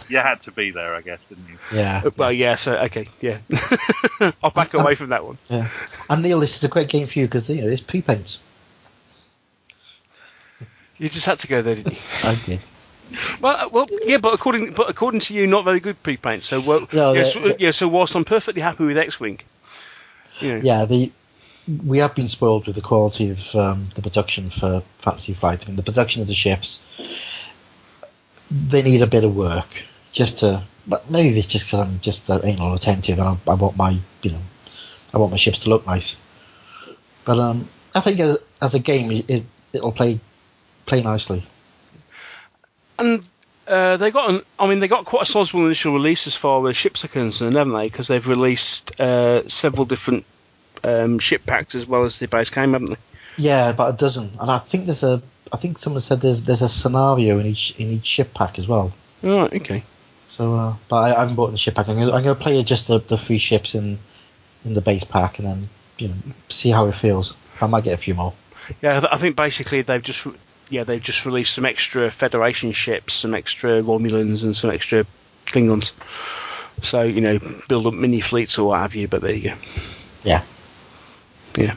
You had to be there, I guess, didn't you? Yeah. Well, yeah. So okay, yeah. I'll back away from that one. Yeah. And Neil, this is a great game for you because it's pre-paint. You just had to go there, didn't you? I did. Well, yeah, but according to you, not very good pre-paint. So, so whilst I'm perfectly happy with X-Wing, we have been spoiled with the quality of the production for Fantasy Flight. I mean, the production of the ships, they need a bit of work but maybe it's just because I'm just anal attentive and I want my ships to look nice. But I think as a game, it'll play nicely. And they got quite a sizable initial release as far as ships are concerned, haven't they? Because they've released several different ship packs as well as the base game, haven't they? Yeah, about a dozen. And I think someone said there's a scenario in each ship pack as well. Right. Okay. So, but I haven't bought the ship pack. I'm going to play just the 3 ships in the base pack, and then see how it feels. I might get a few more. Yeah, I think basically they've just released some extra Federation ships, some extra Romulans, and some extra Klingons. So build up mini fleets or what have you. But there you go. Yeah. Yeah.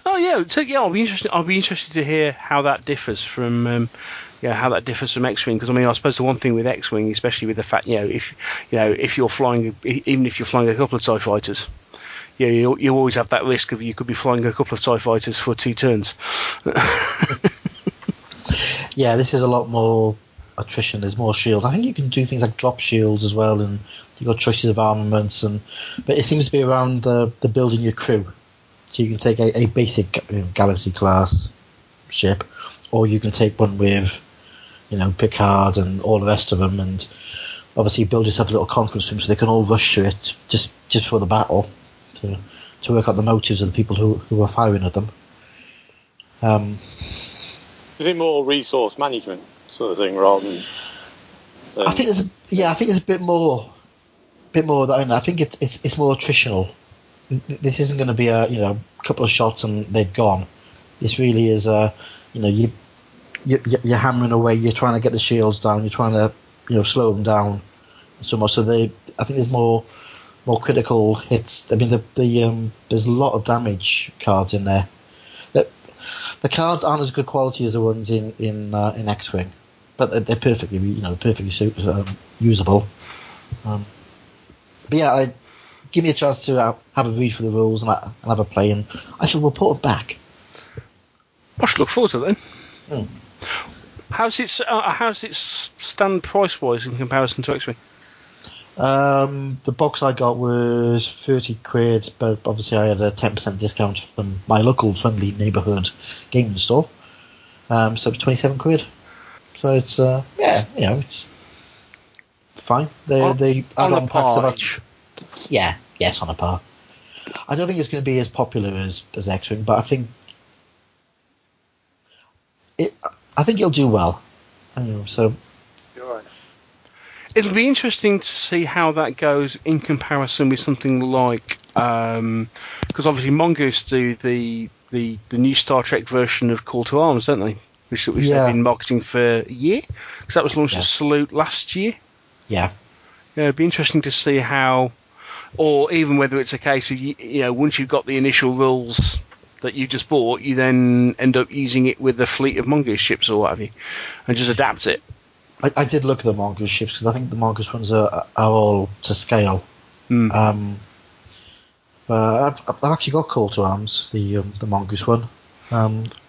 Oh yeah. So yeah, I'll be interested to hear how that differs from X-Wing, because I suppose the one thing with X-Wing, especially with the fact if you're flying, even if you're flying a couple of TIE fighters, you always have that risk of you could be flying a couple of TIE fighters for 2 turns. Yeah, this is a lot more attrition. There's more shields. I think you can do things like drop shields as well, and you've got choices of armaments, but it seems to be around the building your crew. So you can take a basic Galaxy class ship, or you can take one with Picard and all the rest of them, and obviously build yourself a little conference room so they can all rush to it just for the battle to work out the motives of the people who are firing at them. Is it more resource management sort of thing rather than? I think it's a bit more that I think it's more attritional. This isn't going to be a couple of shots and they've gone. This really is you're hammering away. You're trying to get the shields down. You're trying to slow them down so much. So I think there's more critical hits. I mean there's a lot of damage cards in there. The cards aren't as good quality as the ones in X-Wing, but they're perfectly usable. But yeah, give me a chance to have a read for the rules and have a play, and I shall report back. I should look forward to that then. Mm. How's it stand price wise in comparison to X-Wing? The box I got was £30, but obviously I had a 10% discount from my local friendly neighbourhood gaming store. So it's £27. So it's it's fine. They add on packs about yes, on a par. I don't think it's going to be as popular as X-Wing, but I think it'll do well. So. You're right. It'll be interesting to see how that goes in comparison with something like, because obviously Mongoose do the new Star Trek version of Call to Arms, don't they? Which they've been marketing for a year, because that was launched at Salute last year. Yeah. Yeah, it'd be interesting to see how, or even whether it's a case of once you've got the initial rules that you just bought, you then end up using it with a fleet of Mongoose ships or what have you, and just adapt it. I did look at the Mongoose ships because I think the Mongoose ones are all to scale. Mm. I've actually got Call to Arms, the Mongoose one.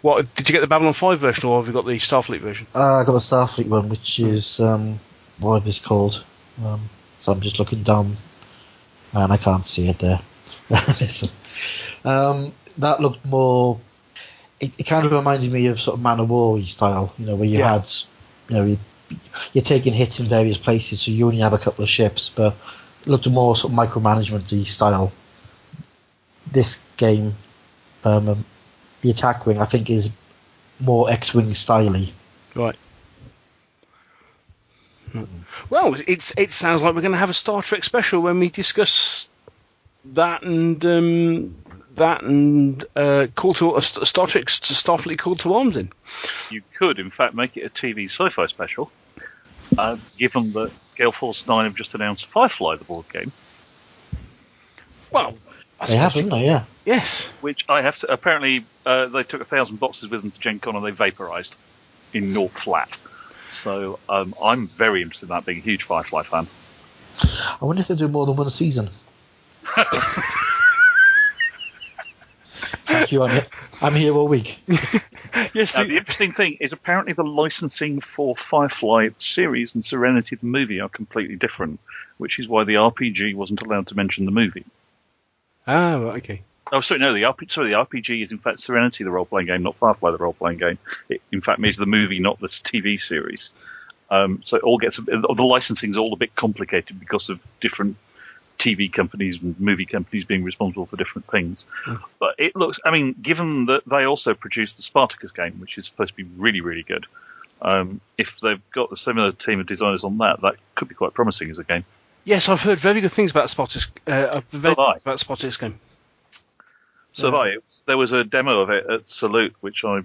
What did you get, the Babylon 5 version, or have you got the Starfleet version? I got the Starfleet one, which is what is called. So I'm just looking down, and I can't see it there. That looked more. It kind of reminded me of sort of Man of War style, where you had, you're taking hits in various places, so you only have a couple of ships, but it looked more sort of micromanagement-y style. This game, the attack wing, I think, is more X-Wing styly. Right. Well, it sounds like we're going to have a Star Trek special when we discuss that and Call to Star Trek Starfleet Call to Arms in. You could, in fact, make it a TV sci-fi special, given that Gale Force 9 have just announced Firefly, the board game. Well, they have, haven't they? Yeah. Yes. Which I have to. Apparently, they took 1,000 boxes with them to Gen Con and they vaporised in North Flat. So I'm very interested in that, being a huge Firefly fan. I wonder if they do more than one season. Thank you, I'm here all week. Yes. Now, the interesting thing is apparently the licensing for Firefly series and Serenity the movie are completely different, which is why the RPG wasn't allowed to mention the movie. Ah, right, okay. Oh, sorry, no, the RPG is in fact Serenity the role-playing game, not Firefly the role-playing game. It, in fact, means the movie, not the TV series. So it all gets the licensing is all a bit complicated because of different TV companies and movie companies being responsible for different things. But it looks, I mean, given that they also produced the Spartacus game, which is supposed to be really, really good, if they've got a similar team of designers on that could be quite promising as a game. Yes, I've heard very good things about Spartacus. About Spartacus game. So there was a demo of it at Salute, which I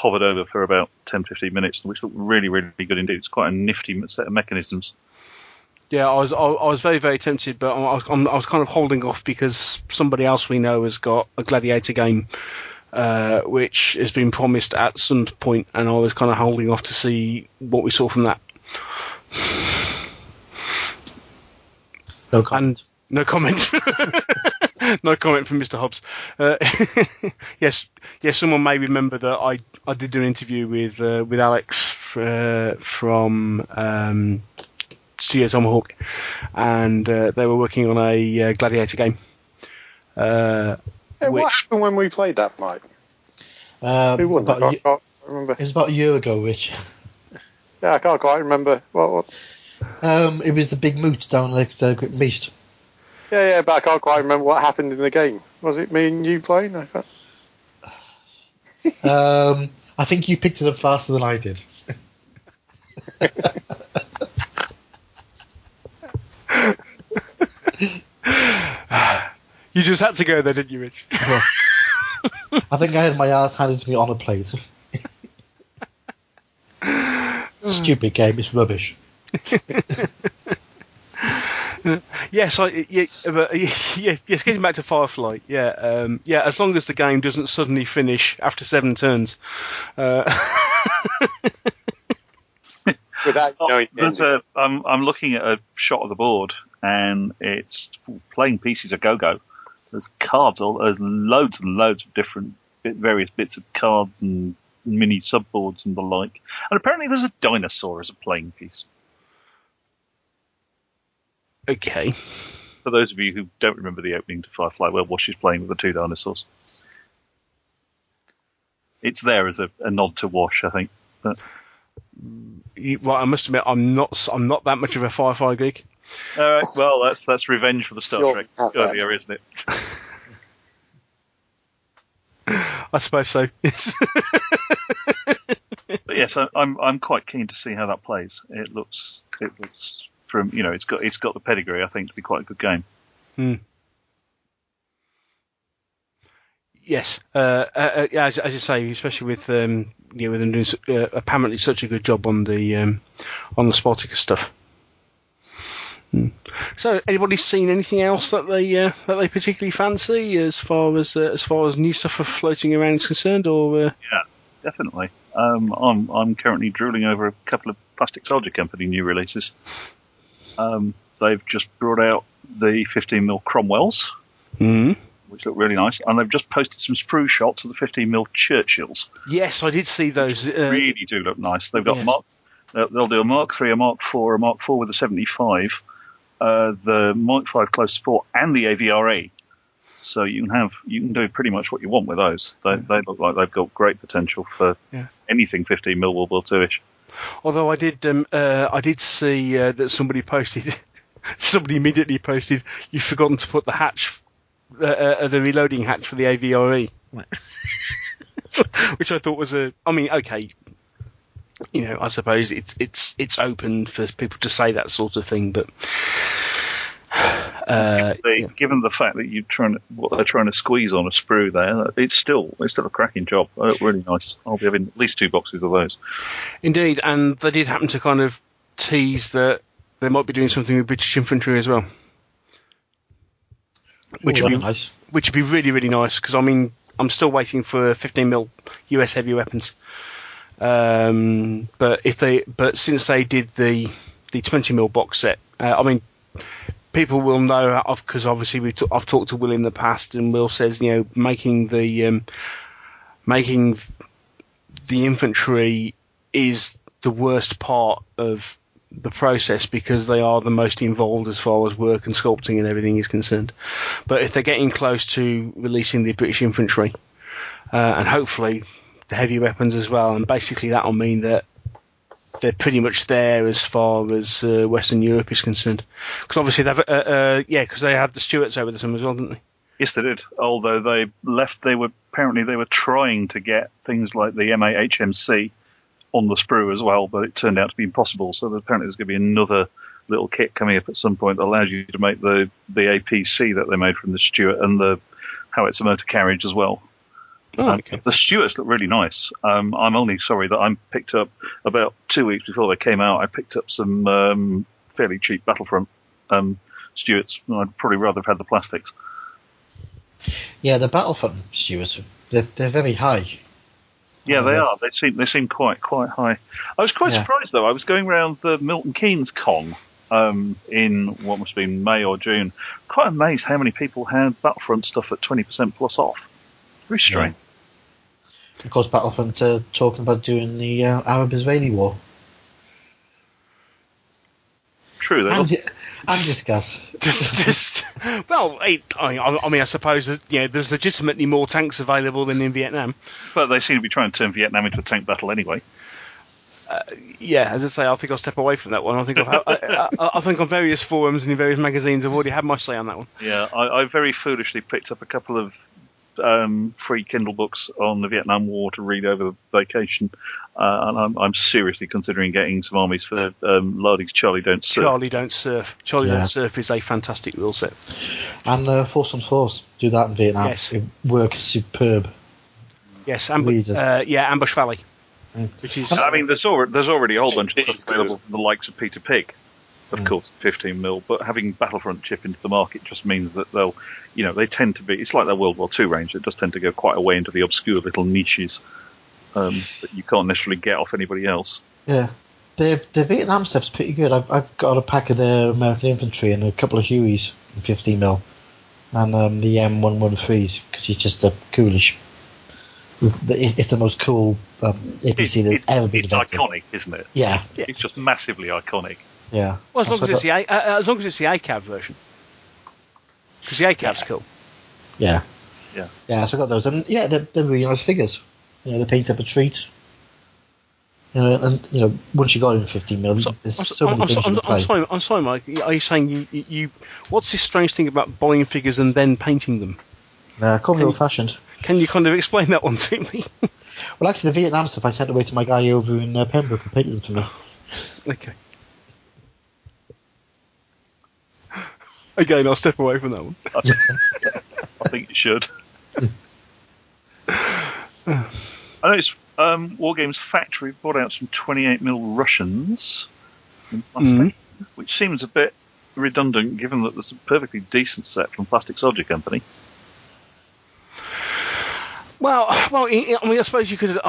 hovered over for about 10-15 minutes, which looked really, really good indeed. It's quite a nifty set of mechanisms. Yeah, I was very, very tempted, but I was kind of holding off because somebody else we know has got a Gladiator game, which has been promised at some point, and I was kind of holding off to see what we saw from that. No comment. No comment. No comment from Mr. Hobbs. Yes, someone may remember that I did do an interview with Alex from Studio Tomahawk, and they were working on a Gladiator game. What happened when we played that, Mike? Who won? I can't remember. It was about a year ago, Rich. Yeah, I can't quite remember. What? It was the big moot down Lake Beast. Yeah, but I can't quite remember what happened in the game. Was it me and you playing? I think you picked it up faster than I did. You just had to go there, didn't you, Rich? Yeah. I think I had my ass handed to me on a plate. Stupid game, it's rubbish. Yes, getting back to Firefly, as long as the game doesn't suddenly finish after 7 turns. Without knowing I'm looking at a shot of the board, and it's playing pieces of go-go. There's cards, there's loads and loads of different various bits of cards and mini subboards and the like. And apparently there's a dinosaur as a playing piece. Okay. For those of you who don't remember the opening to Firefly, where Wash is playing with the 2 dinosaurs. It's there as a nod to Wash, I think. But... Well, I must admit, I'm not that much of a Firefly geek. All right, well, that's revenge for the Star Trek earlier, isn't it? I suppose so. Yes. But yes, I'm quite keen to see how that plays. It looks from it's got the pedigree, I think, to be quite a good game. Yes, as you say, especially with with them doing apparently such a good job on the Spartacus stuff. So, anybody seen anything else that they particularly fancy as far as new stuff floating around is concerned? Or yeah, definitely. I'm currently drooling over a couple of Plastic Soldier Company new releases. They've just brought out the 15mm Cromwells, which look really nice, and they've just posted some sprue shots of the 15mm Churchills. Yes, I did see those. They really do look nice. They've got they'll do a Mark III, a Mark IV, a Mark IV with a 75, the Mark V close support, and the AVRE. So you can do pretty much what you want with those. They look like they've got great potential for anything 15mm World War II-ish. Although I did see that somebody immediately posted, you've forgotten to put the hatch, the reloading hatch for the AVRE, which I thought was okay. I suppose it's open for people to say that sort of thing, but given the fact that what they're trying to squeeze on a sprue there, it's still a cracking job. Really nice. I'll be having at least 2 boxes of those. Indeed, and they did happen to kind of tease that they might be doing something with British infantry as well, which would be nice. Which would be really, really nice, because I'm still waiting for 15mm US heavy weapons. But since they did the 20mm box set, people will know, because obviously I've talked to Will in the past, and Will says making the infantry is the worst part of the process, because they are the most involved as far as work and sculpting and everything is concerned. But if they're getting close to releasing the British infantry, and hopefully the heavy weapons as well, and basically that'll mean that they're pretty much there as far as Western Europe is concerned. Because obviously because they had the Stuarts over the summer as well, didn't they? Yes, they did. Although they were trying to get things like the MA-HMC on the sprue as well, but it turned out to be impossible. So apparently there's going to be another little kit coming up at some point that allows you to make the APC that they made from the Stuart and the howitzer motor carriage as well. Oh, okay. The Stuarts look really nice. I'm only sorry that I picked up, about 2 weeks before they came out, I picked up some fairly cheap Battlefront Stuarts. I'd probably rather have had the plastics. Yeah, the Battlefront Stuarts, they're very high. Yeah, they are. They seem quite high. I was quite surprised though. I was going around the Milton Keynes con in what must have been May or June. Quite amazed how many people had Battlefront stuff at 20% plus off. Very strange. Yeah. Of course, Battlefront talking about doing the Arab-Israeli war. True. And discuss. I suppose that there's legitimately more tanks available than in Vietnam. But they seem to be trying to turn Vietnam into a tank battle anyway. As I say, I think I'll step away from that one. I think I think on various forums and in various magazines I've already had my say on that one. Yeah, I very foolishly picked up a couple of free Kindle books on the Vietnam War to read over the vacation, and I'm seriously considering getting some armies for Lardy's Charlie Don't Surf. Charlie Don't Surf is a fantastic rule set. And Force on Force do that in Vietnam. Yes, it works superb. Yes, Ambush Valley. Which is, there's already a whole bunch of stuff available from the likes of Peter Pig, of course, 15mm. But having Battlefront chip into the market just means that they tend to be. It's like their World War II range. It does tend to go quite a way into the obscure little niches that you can't necessarily get off anybody else. Yeah, the Vietnam stuff's pretty good. I've got a pack of their American infantry and a couple of Hueys in 15mm, and the M113s, because it's just a coolish. It's the most cool APC that's ever been invented. It's iconic, isn't it? Yeah. It's just massively iconic. Yeah. Well, as long as it's the ACAB version, because the ACAB's cool. Yeah. Yeah. Yeah. So I got those, and they're really nice figures. They paint up a treat. And once you got in 15mm, there's so many things you can play. I'm sorry, Mike. Are you saying you? What's this strange thing about buying figures and then painting them? Call me old-fashioned. Can you kind of explain that one to me? Well, actually, the Vietnam stuff I sent away to my guy over in Pembroke who painted them for me. Okay. Again, I'll step away from that one. I think you should. I noticed Wargames Factory brought out some 28mm Russians in plastic, which seems a bit redundant given that there's a perfectly decent set from Plastic Soldier Company. Well, I suppose you could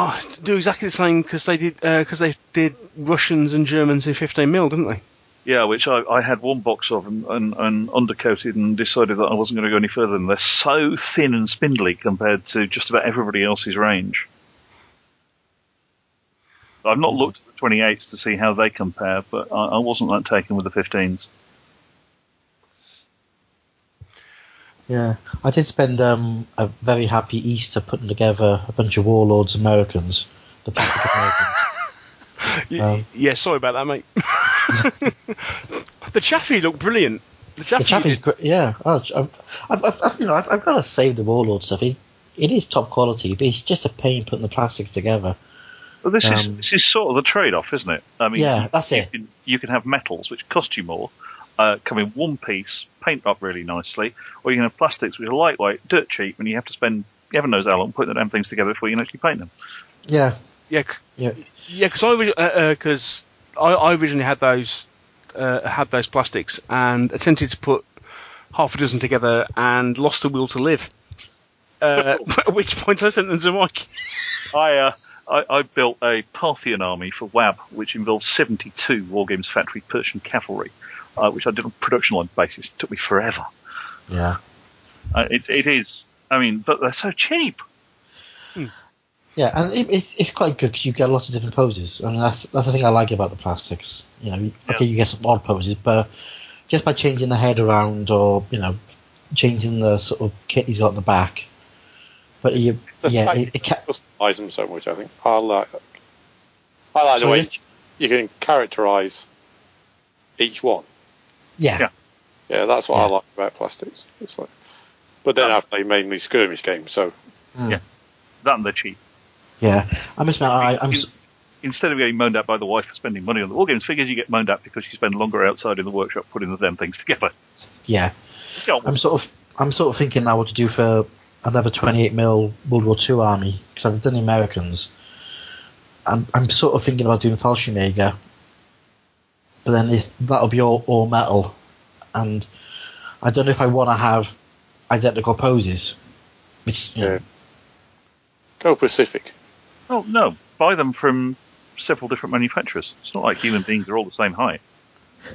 do exactly the same because they did Russians and Germans in 15mm, didn't they? Yeah, which I had one box of and undercoated and decided that I wasn't going to go any further. And they're so thin and spindly compared to just about everybody else's range. I've not looked at the 28s to see how they compare, but I wasn't that taken with the 15s. Yeah, I did spend a very happy Easter putting together a bunch of Warlords Americans, the Pacific Americans. Yeah, sorry about that, mate. The Chaffee looked brilliant. The Chaffee's great. Yeah, I've got to save the Warlord stuff. It is top quality, but it's just a pain putting the plastics together. Well, this is sort of the trade-off, isn't it? I mean, yeah, that's it. You can have metals, which cost you more, come in one piece, paint up really nicely, or you can have plastics, which are lightweight, dirt cheap, and you have to spend heaven knows how long putting the damn things together before you can actually paint them. Yeah. Yeah, because I originally had those plastics and attempted to put half a dozen together and lost the will to live. At which point I sent them to Mike. I built a Parthian army for WAB, which involved 72 Wargames Factory Persian cavalry, which I did on production line basis. It took me forever. Yeah. It is. I mean, but they're so cheap. Yeah, and it's quite good because you get lots of different poses. I mean, that's the thing I like about the plastics. You know, okay, you get some odd poses, but just by changing the head around or, you know, changing the sort of kit he's got in the back. But it can't customize them so much. I think I like the way you can characterize each one. Yeah, that's what I like about plastics. It's like, but then I play mainly skirmish games, so that and they're cheap. Yeah, I must admit, instead of getting moaned at by the wife for spending money on the Wargames figures, you get moaned at because you spend longer outside in the workshop putting the damn things together. Yeah, I'm sort of thinking now what to do for another 28mm World War II army, because I've done the Americans. I'm sort of thinking about doing Fallschirmjäger, but then that'll be all metal, and I don't know if I want to have identical poses. Which, Go Pacific. Oh no, buy them from several different manufacturers. It's not like human beings are all the same height.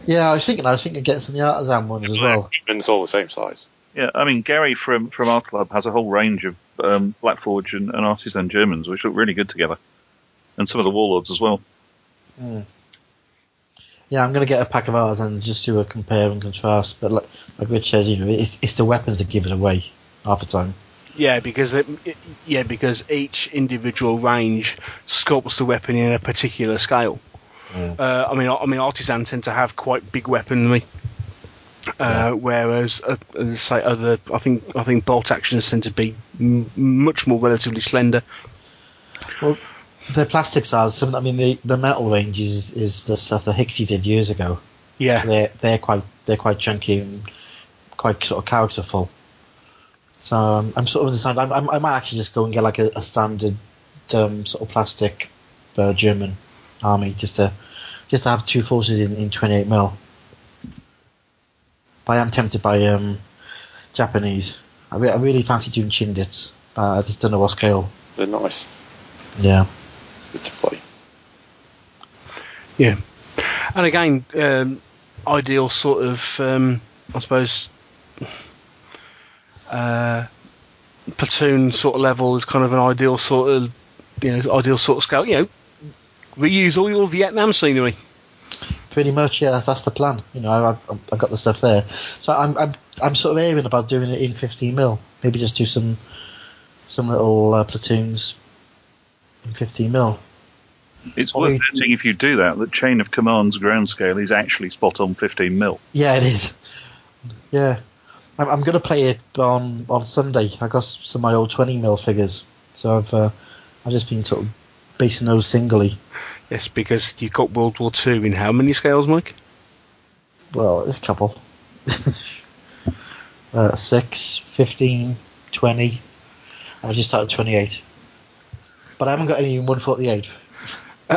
Yeah, I was thinking of getting some of the artisan ones as well. It's all the same size. Yeah, I mean, Gary from our club has a whole range of Blackforge and artisan Germans, which look really good together. And some of the Warlords as well. Mm. Yeah, I'm going to get a pack of ours and just do a compare and contrast. But like Rich says, you know, it's the weapons that give it away half the time. Yeah, because each individual range sculpts the weapon in a particular scale. I mean, artisans tend to have quite big weaponry. Whereas, say, I think bolt actions tend to be much more relatively slender. Well, the plastics are some. I mean, the metal range is the stuff that Hixie did years ago. Yeah, they're quite chunky and quite sort of characterful. So I'm sort of deciding. I might actually just go and get like a standard sort of plastic German army just to have two forces in 28mm. But I am tempted by Japanese. I really fancy doing Chindits. I just don't know what scale. They're nice. Yeah. Good to play. Yeah. And again, ideal sort of, I suppose, platoon sort of level is kind of an ideal sort of scale. You know, reuse all your Vietnam scenery. Pretty much, yeah. That's the plan. You know, I've got the stuff there. So I'm sort of aiming about doing it in 15mm. Maybe just do some little platoons in 15mm. It's worth noting if you do that Chain of Command's ground scale is actually spot on 15mm. Yeah, it is. Yeah, I'm going to play it on Sunday. I got some of my old 20mm figures, so I've just been sort of basing those singly. Yes, because you've got World War II in how many scales, Mike? Well, there's a couple. 6, 15, 20. I just started 28. But I haven't got any in 148.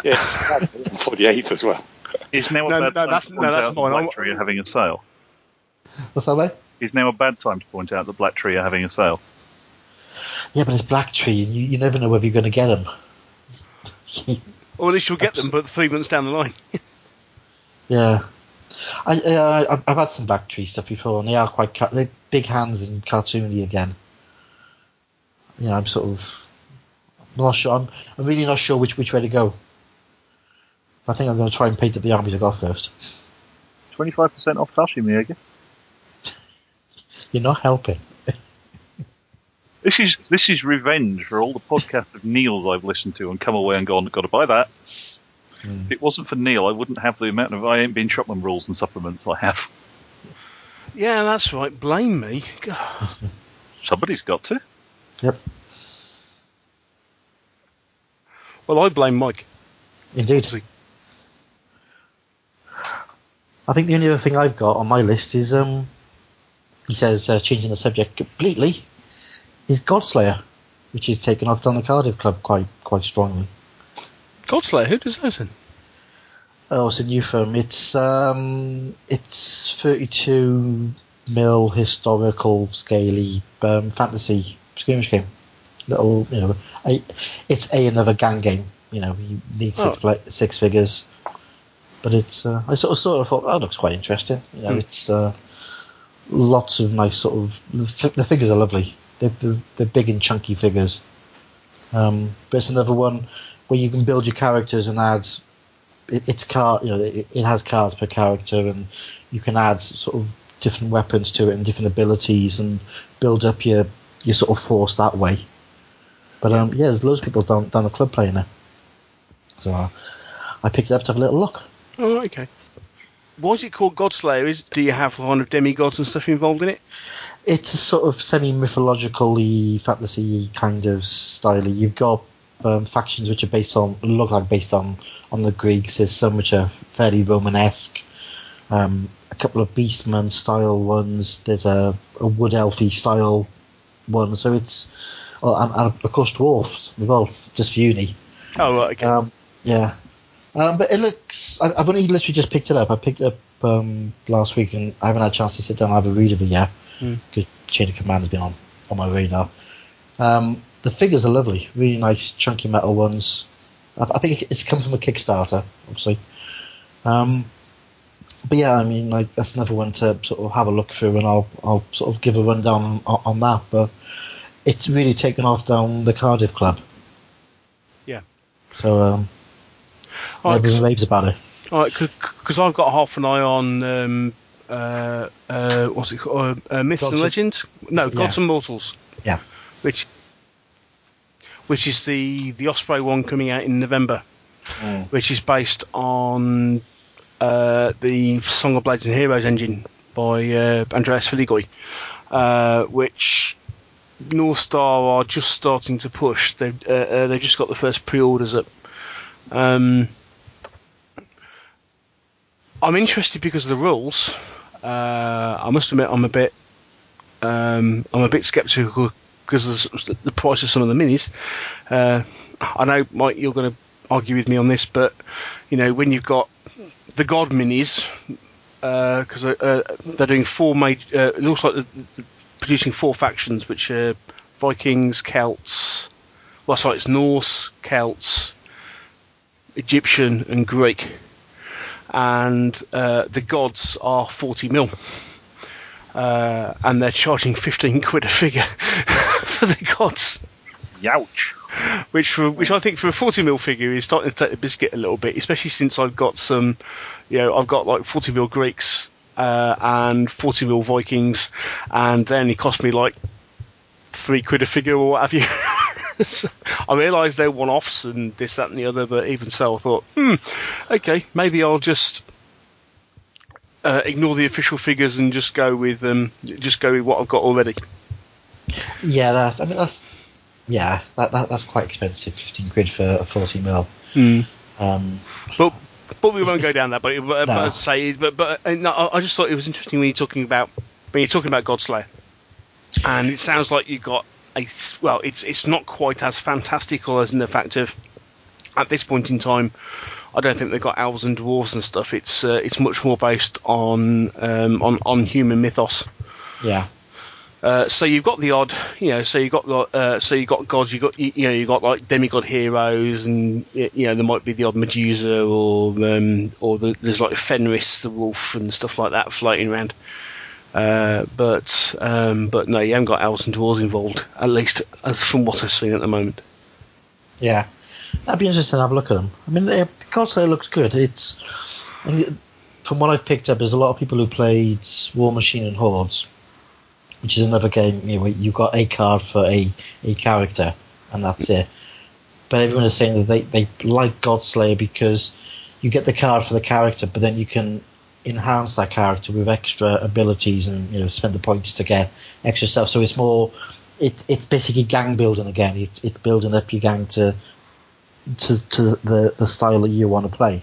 Yes, 148 as well. Is now a bad time to point out that Black Tree are having a sale? What's that, mate? Is now a bad time to point out that Black Tree are having a sale? Yeah, but it's Black Tree, and you never know whether you're going to get them. Or at least you'll get them, but 3 months down the line. Yeah. I've had some Black Tree stuff before, and they are they're big hands and cartoony again. You know, I'm not sure. I'm really not sure which way to go. I think I'm going to try and paint up the armies I got first. 25% off Fallschirmjäger. You're not helping. This is revenge for all the podcasts of Neil's I've listened to and come away and gone, got to buy that. If it wasn't for Neil, I wouldn't have the amount of I ain't been Shopman rules and supplements I have. Yeah, that's right. Blame me. Somebody's got to. Yep. Well, I blame Mike. Indeed. I think the only other thing I've got on my list is, he says, changing the subject completely, is Godslayer, which is taken off down the Cardiff Club quite strongly. Godslayer? Who does that in? Oh, it's a new film. It's 32 mil historical, scaly fantasy skirmish game. Little, it's another gang game. You need six figures. But it's I sort of thought that looks quite interesting. It's lots of nice sort of the figures are lovely. They're big and chunky figures. But it's another one where you can build your characters and add. It has cards per character, and you can add sort of different weapons to it and different abilities, and build up your sort of force that way. But there's loads of people down the club playing it. So I picked it up to have a little look. Oh, okay. Why is it called Godslayer? Do you have kind of demigods and stuff involved in it? It's a sort of semi-mythological-y, fantasy kind of style. You've got factions which are based on the Greeks. There's some which are fairly Romanesque. A couple of Beastman style ones. There's a Wood Elfy style one. So it's and of course dwarfs. Well, just for uni. Oh, right, okay. Yeah. But it looks. I've only literally just picked it up. I picked it up last week, and I haven't had a chance to sit down and have a read of it yet. Because Chain of Command has been on my radar. The figures are lovely, really nice, chunky metal ones. I think it's come from a Kickstarter, obviously. But yeah, I mean, that's another one to sort of have a look through, and I'll sort of give a rundown on that. But it's really taken off down the Cardiff Club. Yeah. So everyone raves about it. All right, because I've got half an eye on what's it called? Myths and Legends? No, Gods and Mortals. Yeah. Which is the Osprey one coming out in November, which is based on the Song of Blades and Heroes engine by Andreas Filigoy, which North Star are just starting to push. They've just got the first pre-orders up. I'm interested because of the rules. I must admit I'm a bit sceptical because of the price of some of the minis. I know, Mike, you're going to argue with me on this, but when you've got the God minis, because they're doing four major. It looks like they're producing four factions, which are Vikings, Celts. Well, sorry, it's Norse, Celts, Egyptian, and Greek. And the gods are 40 mil. And they're charging 15 quid a figure for the gods. Youch. Which I think for a 40 mil figure is starting to take the biscuit a little bit, especially since I've got some, I've got like 40 mil Greeks and 40 mil Vikings, and they only cost me like 3 quid a figure or what have you. So I realise they're one-offs and this, that and the other, but even so I thought, okay, maybe I'll just ignore the official figures and just go with what I've got already. Yeah, that's quite expensive. 15 quid for a 40 mil. But we won't go down that. But no. I just thought it was interesting when you're talking about Godslayer, and it sounds like you got it's not quite as fantastical as in the fact of at this point in time. I don't think they've got elves and dwarves and stuff. It's much more based on human mythos. Yeah. So you've got the odd, so you got gods, you got like demigod heroes, and there might be the odd Medusa or there's like Fenris the wolf and stuff like that floating around. But no, you haven't got elves and dwarves involved, at least as from what I've seen at the moment. Yeah. That'd be interesting to have a look at them. I mean, Godslayer looks good. From what I've picked up, there's a lot of people who played War Machine and Hordes, which is another game where you've got a card for a character, and that's it. But everyone is saying that they like Godslayer because you get the card for the character, but then you can enhance that character with extra abilities and spend the points to get extra stuff. So it's more, it's basically gang building again. It's building up your gang to to the style that you want to play.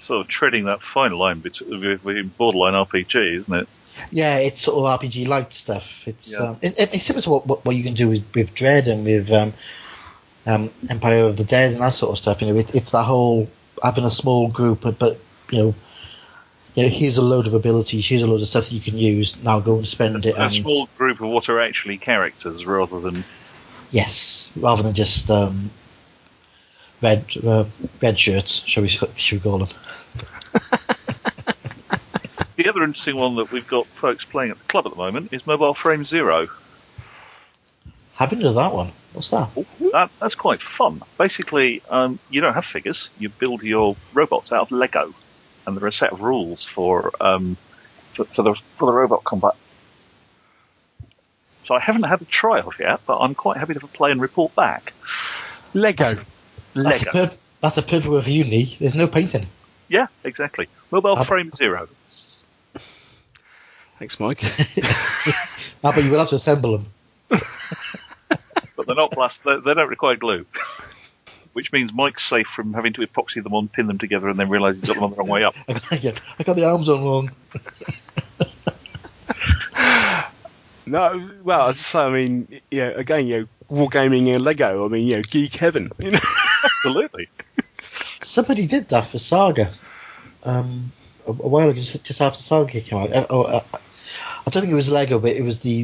Sort of treading that fine line between borderline RPG, isn't it? Yeah, it's sort of RPG light stuff. It's Yeah. it's similar to what you can do with Dread and with Empire of the Dead and that sort of stuff. It's that whole having a small group, but here's a load of abilities, here's a load of stuff that you can use. Now go and spend it. A small group of what are actually characters rather than rather than just red shirts, shall we call them? The other interesting one that we've got folks playing at the club at the moment is Mobile Frame Zero. Haven't heard of that one. What's that? That's quite fun. Basically, you don't have figures. You build your robots out of Lego, and there are a set of rules for the robot combat. So I haven't had a try-off yet, but I'm quite happy to play and report back. Lego. That's a perfect word for uni. There's no painting. Yeah, exactly. Mobile Frame Zero. Thanks, Mike. But you will have to assemble them. But they're not glass. They don't require glue. Which means Mike's safe from having to epoxy them on, pin them together, and then realise he's got them on the wrong way up. I got the arms on wrong. No, well, as I say, I mean, again, wargaming and Lego. I mean, geek heaven. Absolutely. Somebody did that for Saga a while ago, just after Saga came out. I don't think it was Lego, but it was the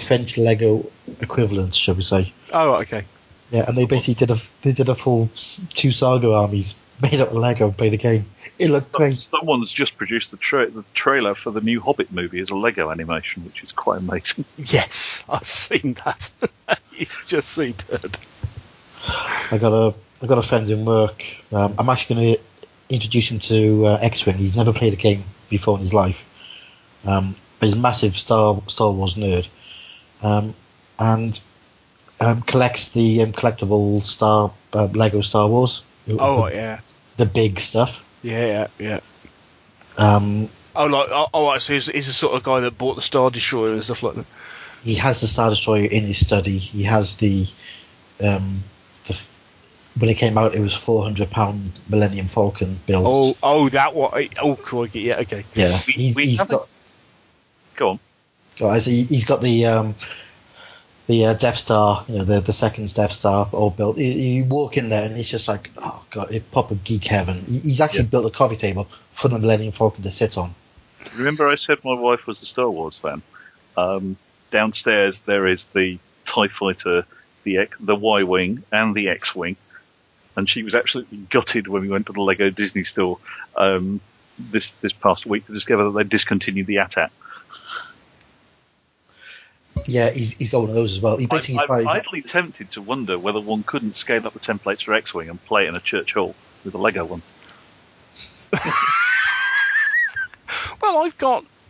French Lego equivalent, shall we say? Oh, okay. Yeah, and they basically did a full 2 Saga armies made up of Lego and played a game. It looked great. Someone's just produced the trailer for the new Hobbit movie as a Lego animation, which is quite amazing. Yes, I've seen that. It's just superb. I got a friend in work. I'm actually going to introduce him to X-Wing. He's never played a game before in his life, but he's a massive Star Wars nerd, and collects the collectible Lego Star Wars. Oh yeah, the big stuff. Yeah. Right. So he's the sort of guy that bought the Star Destroyer and stuff like that. He has the Star Destroyer in his study. He has the when it came out, it was £400 Millennium Falcon build. That one. Oh, crikey. Yeah, okay. Yeah, he's got. Go on. He's got the Death Star, the second Death Star all built. You walk in there and it's just like, oh god, it's proper geek heaven. He's actually built a coffee table for the Millennium Falcon to sit on. Remember I said my wife was a Star Wars fan? Downstairs there is the TIE Fighter, the Y-Wing and the X-Wing, and she was absolutely gutted when we went to the Lego Disney store this past week to discover that they discontinued the AT-AT. Yeah, he's got one of those as well. I'm idly tempted to wonder whether one couldn't scale up the templates for X-Wing and play it in a church hall with the Lego ones. Well,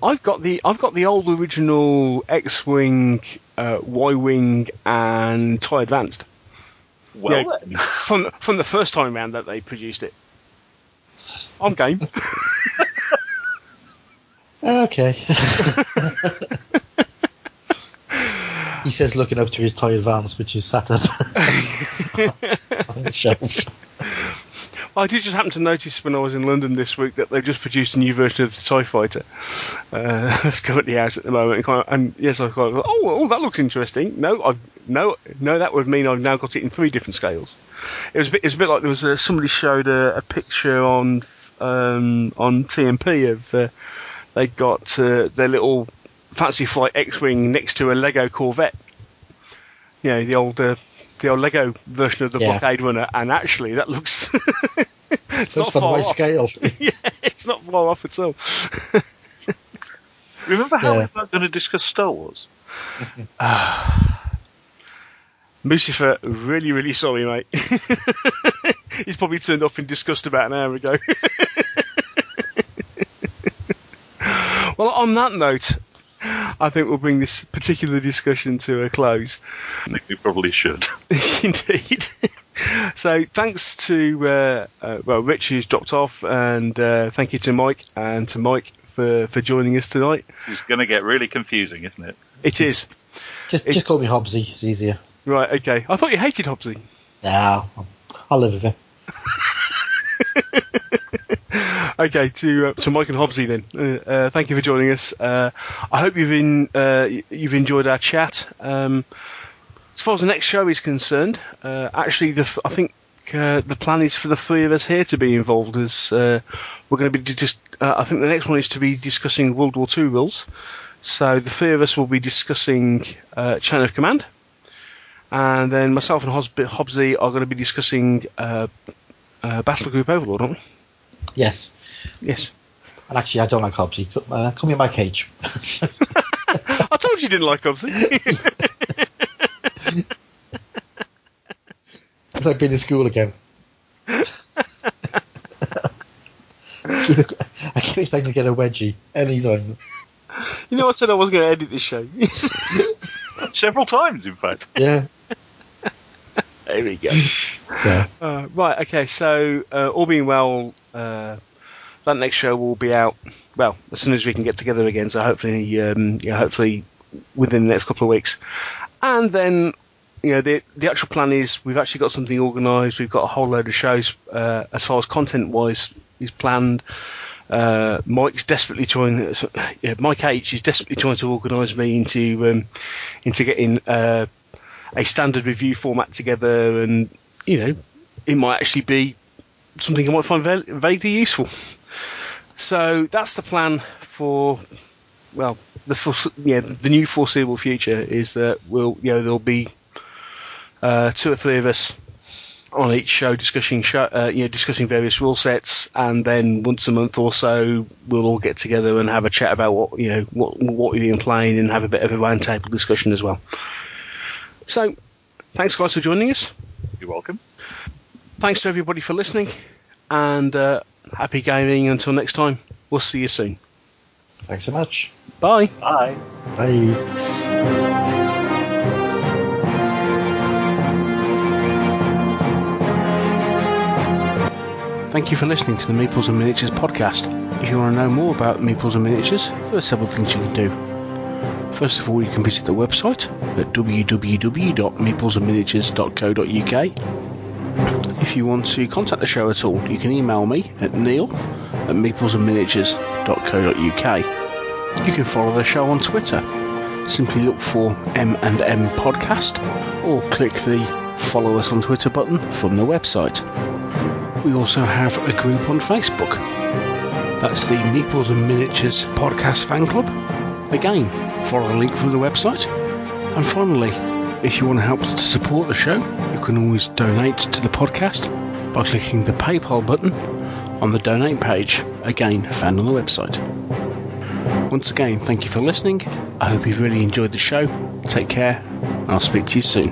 I've got the old original X-Wing, Y-Wing, and TIE Advanced. Well, then. From the first time round that they produced it. I'm game. Okay. He says, looking up to his TIE Advance, which is sat up on the shelf. I did just happen to notice when I was in London this week that they've just produced a new version of the TIE Fighter. That's currently out at the moment. And yes, I thought, that looks interesting. No, that would mean I've now got it in 3 different scales. It was a bit like there was somebody showed a picture on TMP of they got their little Fancy Flight X-Wing next to a Lego Corvette. The old Lego version of the Blockade Runner, and actually that looks it's not far off. Scale. Yeah, it's not far off at all. Remember how we were going to discuss Star Wars? Lucifer, really, really sorry, mate. He's probably turned off in disgust about an hour ago. Well, on that note, I think we'll bring this particular discussion to a close. I think we probably should. Indeed. So thanks to Rich, who's dropped off, and thank you to Mike and to Mike for joining us tonight. It's going to get really confusing, isn't it? It is. Just call me Hobbsy. It's easier. Right, okay. I thought you hated Hobbsy. No, I'll live with it. Okay, to Mike and Hobbsy then. Thank you for joining us. I hope you've enjoyed our chat. As far as the next show is concerned, actually, I think the plan is for the three of us here to be involved. As we're going to be I think the next one is to be discussing World War II rules. So the three of us will be discussing Chain of Command, and then myself and Hobbsy are going to be discussing Battle Group Overlord, aren't we? Yes. Yes. And actually, I don't like Hobbsy. Come in my cage. I told you didn't like Hobbsy. It's like being in school again. I keep expecting to get a wedgie anytime. You know, I said I wasn't going to edit this show. Several times, in fact. Yeah. There we go. Yeah. Right, okay, so all being well, that next show will be out, well, as soon as we can get together again, so hopefully within the next couple of weeks. And then, the actual plan is we've actually got something organised, we've got a whole load of shows as far as content-wise is planned. Mike's desperately trying. Mike H is desperately trying to organise me into getting a standard review format together, and it might actually be something I might find vaguely useful. So that's the plan for the new foreseeable future is that there'll be 2 or 3 of us on each show discussing various rule sets, and then once a month or so we'll all get together and have a chat about what we've been playing and have a bit of a roundtable discussion as well. So, thanks guys for joining us. You're welcome. Thanks to everybody for listening, and happy gaming until next time. We'll see you soon. Thanks so much. Bye. Bye. Bye. Thank you for listening to the Meeples and Miniatures podcast. If you want to know more about Meeples and Miniatures, there are several things you can do. First of all, you can visit the website at www.meeplesandminiatures.co.uk. If you want to contact the show at all, you can email me at neil@meeplesandminiatures.co.uk. You can follow the show on Twitter. Simply look for M&M Podcast, or click the follow us on Twitter button from the website. We also have a group on Facebook. That's the Meeples and Miniatures Podcast Fan Club. Again, follow the link from the website. And finally, if you want to help us to support the show, you can always donate to the podcast by clicking the PayPal button on the donate page, again found on the website. Once again, thank you for listening. I hope you've really enjoyed the show. Take care, and I'll speak to you soon.